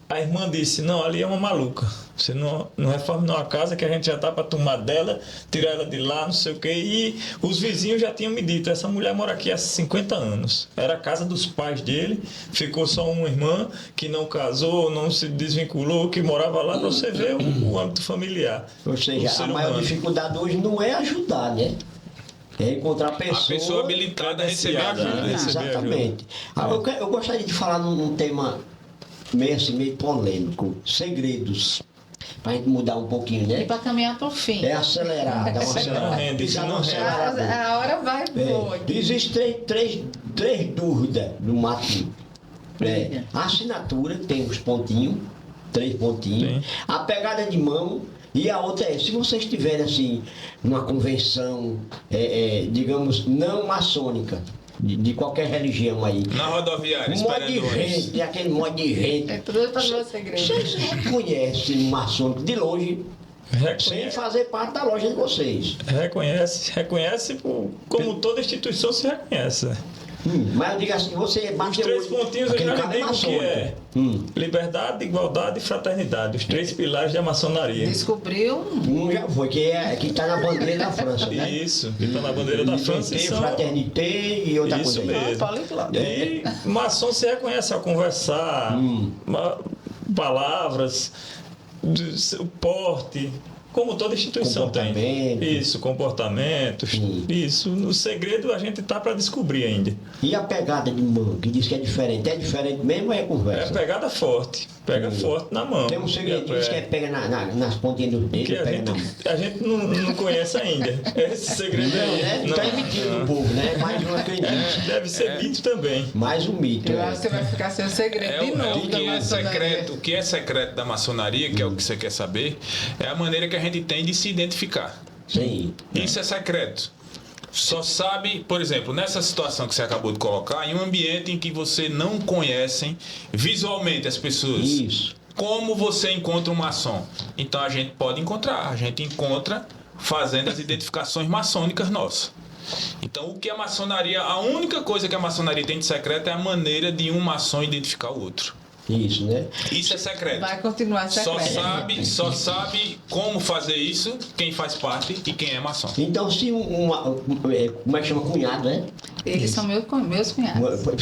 A irmã disse, não, ali é uma maluca. Você não reforma uma casa que a gente já está para tomar dela, tirar ela de lá, não sei o quê. E os vizinhos já tinham me dito, essa mulher mora aqui há 50 anos. Era a casa dos pais dele, ficou só uma irmã que não casou, não se desvinculou, que morava lá, para você ver o âmbito familiar. Ou seja, a maior dificuldade hoje não é ajudar, né? É encontrar A pessoa habilitada a receber ajuda. Exatamente. Eu gostaria de falar num tema meio polêmico. Segredos. Para a gente mudar um pouquinho, né? E para caminhar para o fim. É acelerar, dá uma acelerada. A hora vai boa. Existem três dúvidas no matinho. A assinatura, tem os pontinhos, 3 pontinhos. Sim. A pegada de mão. E a outra é, se vocês estiverem assim, numa convenção, digamos, não maçônica, de qualquer religião aí. Na rodoviária, tem aquele monte de gente. É tudo para você, igreja. Vocês reconhecem um maçônico de longe, sem fazer parte da loja de vocês. Reconhece como toda instituição se reconhece. Mas eu digo assim, você bate os 3 pontinhos eu já digo o que é. Liberdade, igualdade e fraternidade. Os 3 pilares da maçonaria. Descobriu um já foi, que está na bandeira da França, né? Isso, que está na bandeira da França. Fraternité e outra isso coisa. Isso mesmo. E maçom se reconhece ao conversar, palavras, o porte. Como toda instituição tem. Isso, comportamentos. Isso. No segredo a gente tá para descobrir ainda. E a pegada de mão, que diz que é diferente? É diferente mesmo ou é conversa? É pegada forte. Pega forte na mão. Tem um segredinho que pega nas pontinhas dos dedos. Que a gente não conhece ainda. Esse segredo aí. Né? Não está emitindo um pouco, né? Mais um acredito. Deve ser mito também. Mais um mito. Eu acho que você vai ficar sem o segredo de novo. O que é secreto da maçonaria, que é o que você quer saber, é a maneira que a gente tem de se identificar. Sim. Isso é secreto. Só sabe, por exemplo, nessa situação que você acabou de colocar, em um ambiente em que você não conhece visualmente as pessoas. Isso. Como você encontra um maçom? Então a gente pode encontrar. A gente encontra fazendo as identificações maçônicas nossas. Então o que a maçonaria, a única coisa que a maçonaria tem de secreto é a maneira de um maçom identificar o outro. Isso, né? Isso é secreto. Vai continuar secreto. Só sabe como fazer isso quem faz parte e quem é maçom. Então, se como é que chama? Cunhado, né? Eles são meus cunhados.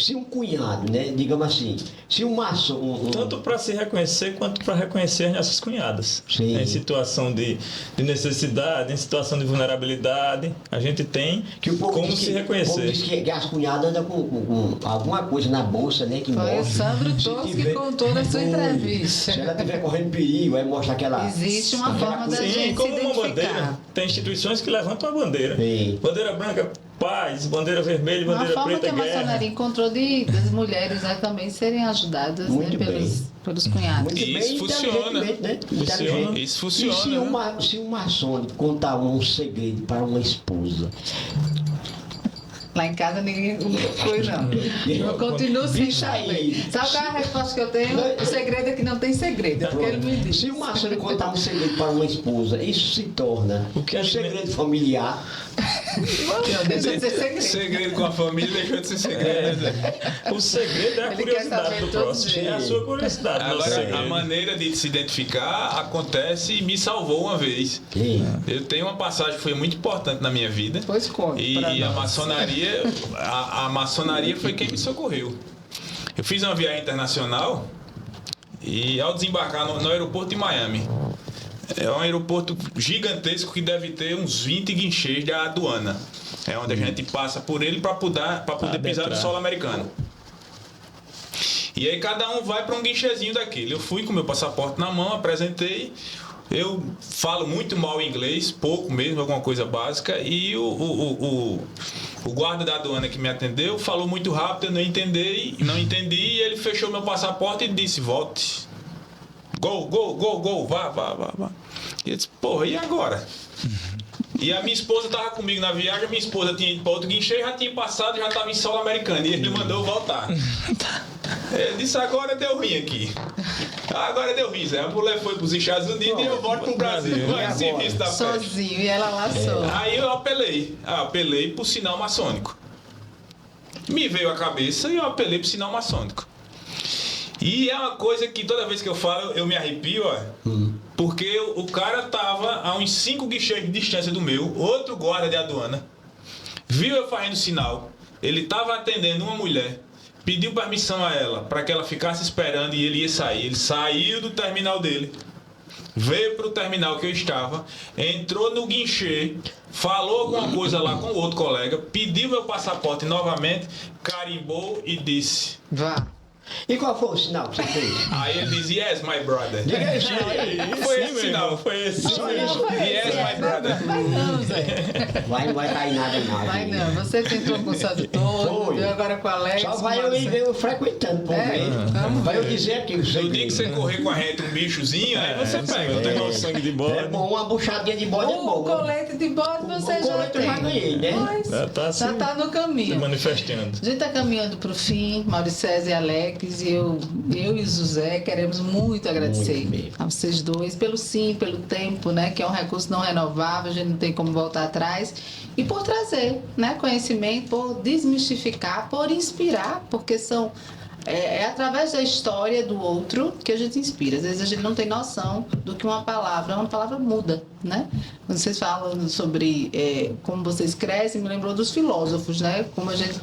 Se um cunhado, né? Digamos assim, se um maçom... Tanto para se reconhecer quanto para reconhecer as nossas cunhadas. Sim. Em situação de necessidade, em situação de vulnerabilidade, a gente tem como se reconhecer. O povo diz que as cunhadas andam com alguma coisa na bolsa, né? Que foi o Sandro Torres que contou na sua entrevista. Se ela estiver correndo perigo, aí mostra aquela... Existe uma forma da gente como se uma identificar. bandeira. Tem instituições que levantam a bandeira. Sim. Bandeira branca, paz, bandeira vermelha, bandeira uma forma preta, que a guerra. maçonaria encontrou das mulheres, né, também serem ajudadas, né, pelos cunhados. Isso funciona. Né? Isso funciona. E se um maçom contar um segredo para uma esposa? Lá em casa ninguém foi, não. Eu continuo sem saber. Sabe qual é a resposta que eu tenho? O segredo é que não tem segredo. É porque ele me diz. Se o maçom contar um segredo para uma esposa, isso se torna um segredo familiar. Não, deixa de ser segredo. Segredo com a família deixou de ser segredo. O segredo é a curiosidade do próximo. É a sua curiosidade. Agora, a maneira de se identificar acontece e me salvou uma vez. Eu tenho uma passagem que foi muito importante na minha vida. Pois conta. E a maçonaria, a maçonaria foi quem me socorreu. Eu fiz uma viagem internacional e ao desembarcar no aeroporto de Miami, é um aeroporto gigantesco que deve ter uns 20 guichês da aduana. É onde a gente passa por ele para poder pisar no solo americano. E aí cada um vai para um guichezinho daquele. Eu fui com meu passaporte na mão, apresentei. Eu falo muito mal inglês, pouco mesmo, alguma coisa básica, e o guarda da aduana que me atendeu falou muito rápido, eu não entendi, e ele fechou meu passaporte e disse, volte. Go, vá. E eu disse, porra, e agora? E a minha esposa estava comigo na viagem, a minha esposa tinha ido para outro guichê, já tinha passado, já estava em solo americano, e ele mandou voltar. Ele disse, agora deu ruim aqui. Agora deu ruim, Zé. A mulher foi para os Estados Unidos e eu volto para o Brasil. Vai, serviço da festa. Sozinho, e ela laçou. Aí eu apelei para o sinal maçônico. Me veio a cabeça e eu apelei para o sinal maçônico. E é uma coisa que toda vez que eu falo, eu me arrepio, ó. Porque o cara tava a uns 5 guichês de distância do meu, outro guarda de aduana, viu eu fazendo sinal, ele tava atendendo uma mulher, pediu permissão a ela para que ela ficasse esperando e ele ia sair. Ele saiu do terminal dele, veio pro terminal que eu estava, entrou no guichê, falou alguma coisa lá com o outro colega, pediu meu passaporte novamente, carimbou e disse: Vá. E qual foi o sinal que você fez? Aí ele diz, yes, my brother. Diga isso aí. Foi esse sinal. Foi esse. Só isso. Yes, my brother. Vai não, Zé. Não vai cair nada não. Vai não. Você tentou com o Santo todo, Foi. deu agora com o Alex. Só vai eu frequentando por ver. Vamos Vai eu ver. dizer aqui o No dia segredo. que você correr com a gente um bichozinho, aí você pega. Tem o sangue de bode. É bom, uma buchadinha de bode é O bom. colete de bode você O já colete eu tem. já ganhei, né? Pois, Já tá assim, já tá no se caminho. manifestando. A gente está caminhando para o fim, Maurício César e Alex, e eu e o José queremos muito agradecer Muito mesmo. a vocês dois pelo sim, pelo tempo, né, que é um recurso não renovável, a gente não tem como voltar atrás, e por trazer, né, conhecimento, por desmistificar, por inspirar, porque é através da história do outro que a gente inspira. Às vezes a gente não tem noção do que uma palavra muda, né? Quando vocês falam sobre como vocês crescem, me lembrou dos filósofos, né? Como a gente...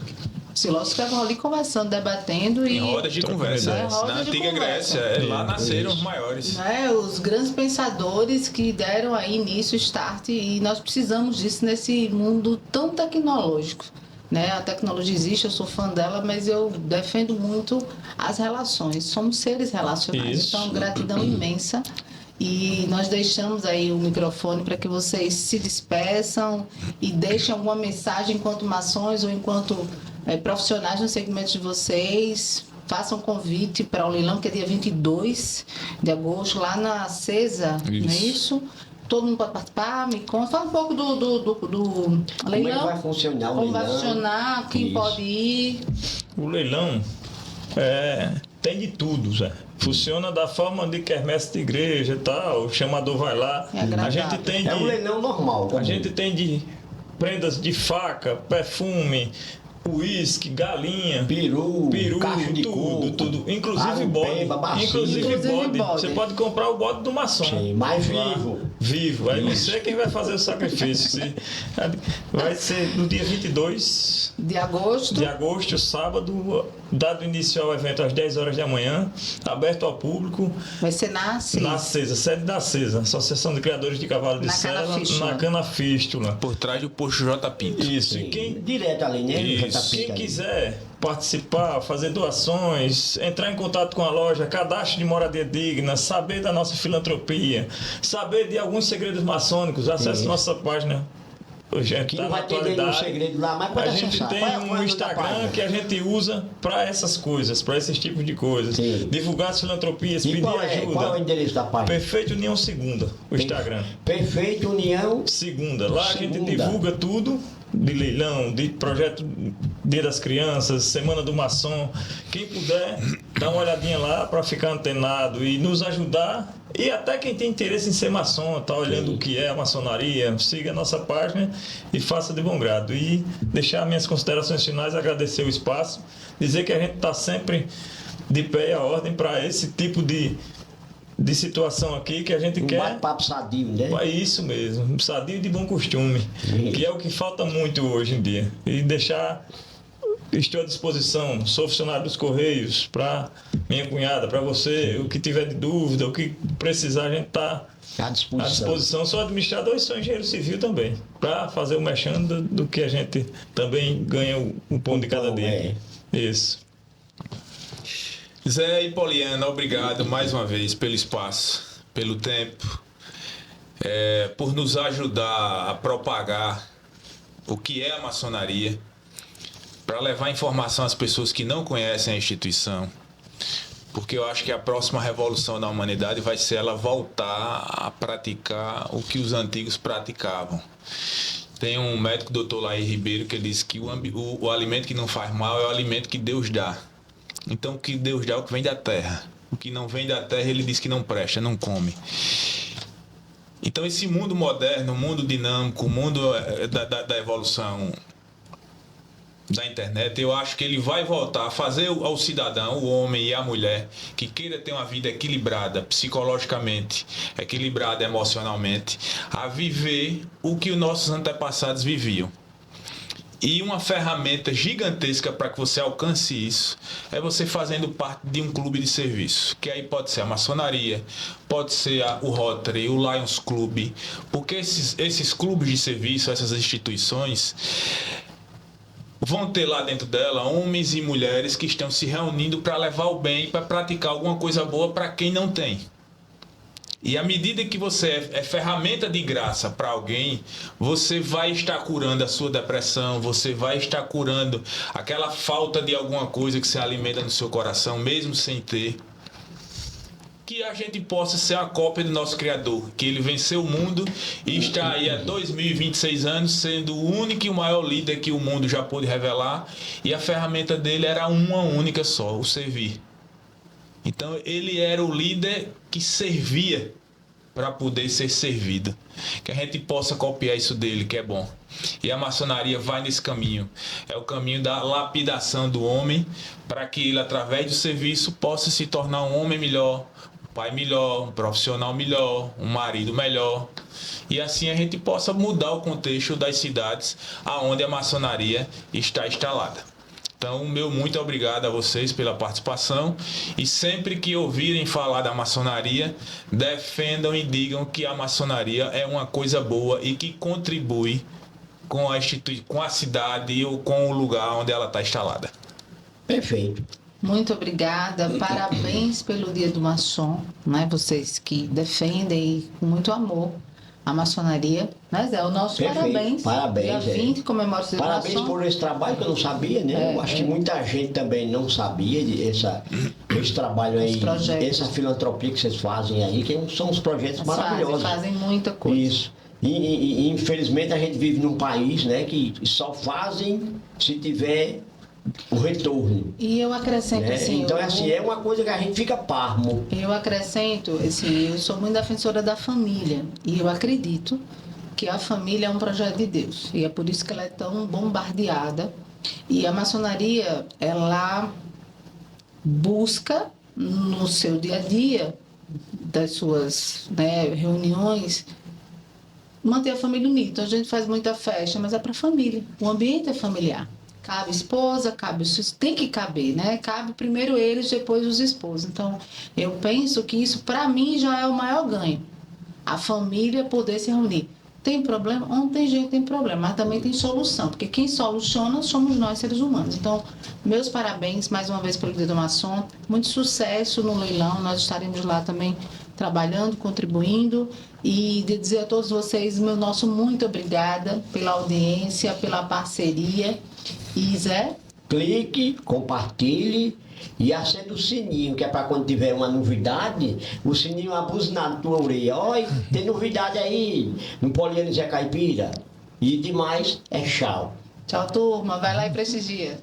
Os filósofos ficavam ali conversando, debatendo e... Em rodas de conversa. É, roda Na de antiga conversa. Grécia, lá nasceram os maiores. Né, os grandes pensadores que deram aí início, start, e nós precisamos disso nesse mundo tão tecnológico. Né? A tecnologia existe, eu sou fã dela, mas eu defendo muito as relações. Somos seres relacionais, Isso. então gratidão imensa. E nós deixamos aí o microfone para que vocês se despeçam e deixem alguma mensagem enquanto maçons ou enquanto profissionais no segmento de vocês. Façam um convite para o leilão, que é dia 22 de agosto, lá na CESA, não é isso? Todo mundo pode participar, me conta. Fala um pouco do leilão. Como é que vai funcionar o Como vai leilão? funcionar, quem Isso. pode ir. O leilão tem de tudo, Zé. Funciona da forma de quermesse de igreja e tal. O chamador vai lá. É agradável. A gente tem É um leilão normal. A gente tem de prendas de faca, perfume, uísque, galinha, peru, cacho de coco, tudo. Inclusive água, bode. pemba, bacia. Inclusive bode. bode. Você pode comprar o bode do maçom. Sim, mas Lá. vivo. Vivo. Aí você é quem vai fazer o sacrifício. Vai ser no dia 22 De agosto. de agosto, sábado, dado início ao evento às 10 horas da manhã, aberto ao público. Vai ser na CESA. Na CESA, sede da CESA, Associação de Criadores de Cavalo de Na Sela, Canafístula. na Canafístula. Por trás do posto J. Pinto. Isso. E quem Direto ali, né? Isso. Quem quiser participar, fazer doações, entrar em contato com a loja, cadastro de moradia digna, saber da nossa filantropia, saber de alguns segredos maçônicos, acesse nossa página. Gente, Que tá não na vai ter nenhum atualidade. segredo lá, mas pode A gente acessar. tem Qual é a um página da Instagram página? que a gente usa para essas coisas, para esses tipos de coisas. Sim. Divulgar as filantropias, E pedir qual é o ajuda. endereço da página? Perfeito União Segunda, o Instagram. Perfeito União. Segunda. Lá a gente Segunda. divulga tudo de leilão, de projeto Dia das Crianças, Semana do Maçom. Quem puder, dá uma olhadinha lá para ficar antenado e nos ajudar. E até quem tem interesse em ser maçom, tá olhando o que é a maçonaria, siga a nossa página e faça de bom grado. E deixar minhas considerações finais, agradecer o espaço, dizer que a gente está sempre de pé e à ordem para esse tipo de situação aqui que a gente Um quer. bate-papo sadio, né? É isso mesmo, sadio e de bom costume, que é o que falta muito hoje em dia. E estou à disposição, sou funcionário dos Correios, para minha cunhada, para você, o que tiver de dúvida, o que precisar, a gente está À disposição. à disposição. Sou administrador e sou engenheiro civil também, para fazer o mexendo do que a gente também ganha o pão de cada dia. Isso. Zé e Poliana, obrigado mais uma vez pelo espaço, pelo tempo. por nos ajudar a propagar o que é a maçonaria, para levar informação às pessoas que não conhecem a instituição, porque eu acho que a próxima revolução da humanidade vai ser ela voltar a praticar o que os antigos praticavam. Tem um médico, Dr. Laí Ribeiro, que diz que o alimento que não faz mal é o alimento que Deus dá. Então, o que Deus dá é o que vem da terra. O que não vem da terra, ele diz que não presta, não come. Então, esse mundo moderno, o mundo dinâmico, o mundo da evolução da internet, eu acho que ele vai voltar a fazer ao cidadão, o homem e a mulher, que queira ter uma vida equilibrada psicologicamente, equilibrada emocionalmente, a viver o que os nossos antepassados viviam. E uma ferramenta gigantesca para que você alcance isso é você fazendo parte de um clube de serviço, que aí pode ser a maçonaria, pode ser o Rotary, o Lions Club, porque esses clubes de serviço, essas instituições, vão ter lá dentro dela homens e mulheres que estão se reunindo para levar o bem, para praticar alguma coisa boa para quem não tem. E à medida que você é ferramenta de graça para alguém, você vai estar curando a sua depressão, você vai estar curando aquela falta de alguma coisa que se alimenta no seu coração, mesmo sem ter. Que a gente possa ser a cópia do nosso Criador, que ele venceu o mundo e está aí há 2026 anos sendo o único e o maior líder que o mundo já pôde revelar, e a ferramenta dele era uma única só, o servir. Então ele era o líder que servia para poder ser servido. Que a gente possa copiar isso dele, que é bom. E a maçonaria vai nesse caminho. É o caminho da lapidação do homem, para que ele, através do serviço, possa se tornar um homem melhor, um pai melhor, um profissional melhor, um marido melhor. E assim a gente possa mudar o contexto das cidades aonde a maçonaria está instalada. Então, meu muito obrigado a vocês pela participação, e sempre que ouvirem falar da maçonaria, defendam e digam que a maçonaria é uma coisa boa e que contribui com a cidade ou com o lugar onde ela está instalada. Perfeito. Muito obrigada, parabéns pelo Dia do Maçom, né? Vocês que defendem com muito amor a maçonaria, né, Zé? O nosso Perfeito. Parabéns. Dia 20, comemora o Dia do Maçom. Parabéns por esse trabalho que eu não sabia, né? Eu acho que muita gente também não sabia esse trabalho aí, essa filantropia que vocês fazem aí, que são uns projetos maravilhosos. Fazem muita coisa. Isso. E infelizmente a gente vive num país, né, que só fazem se tiver o retorno. E eu acrescento, né? Assim... Então, é uma coisa que a gente fica parmo. Eu acrescento, assim, eu sou muito defensora da família. E eu acredito que a família é um projeto de Deus. E é por isso que ela é tão bombardeada. E a maçonaria, ela busca, no seu dia a dia, das suas, né, reuniões, manter a família unida. Então, a gente faz muita festa, mas é para a família. O ambiente é familiar. Cabe esposa, cabe os filhos, tem que caber, né? Cabe primeiro eles, depois os esposos. Então, eu penso que isso, para mim, já é o maior ganho. A família poder se reunir. Tem problema? Não tem jeito, tem problema, mas também tem solução, porque quem soluciona somos nós, seres humanos. Então, meus parabéns mais uma vez pelo Dia do Maçom. Muito sucesso no leilão, nós estaremos lá também trabalhando, contribuindo, e de dizer a todos vocês, nosso muito obrigada pela audiência, pela parceria. E Zé? Clique, compartilhe e acenda o sininho, que é para quando tiver uma novidade, o sininho abusinar na tua orelha. Olha, tem novidade aí no Poliano Zé Caipira. E demais é tchau. Tchau, turma. Vai lá e prestigia.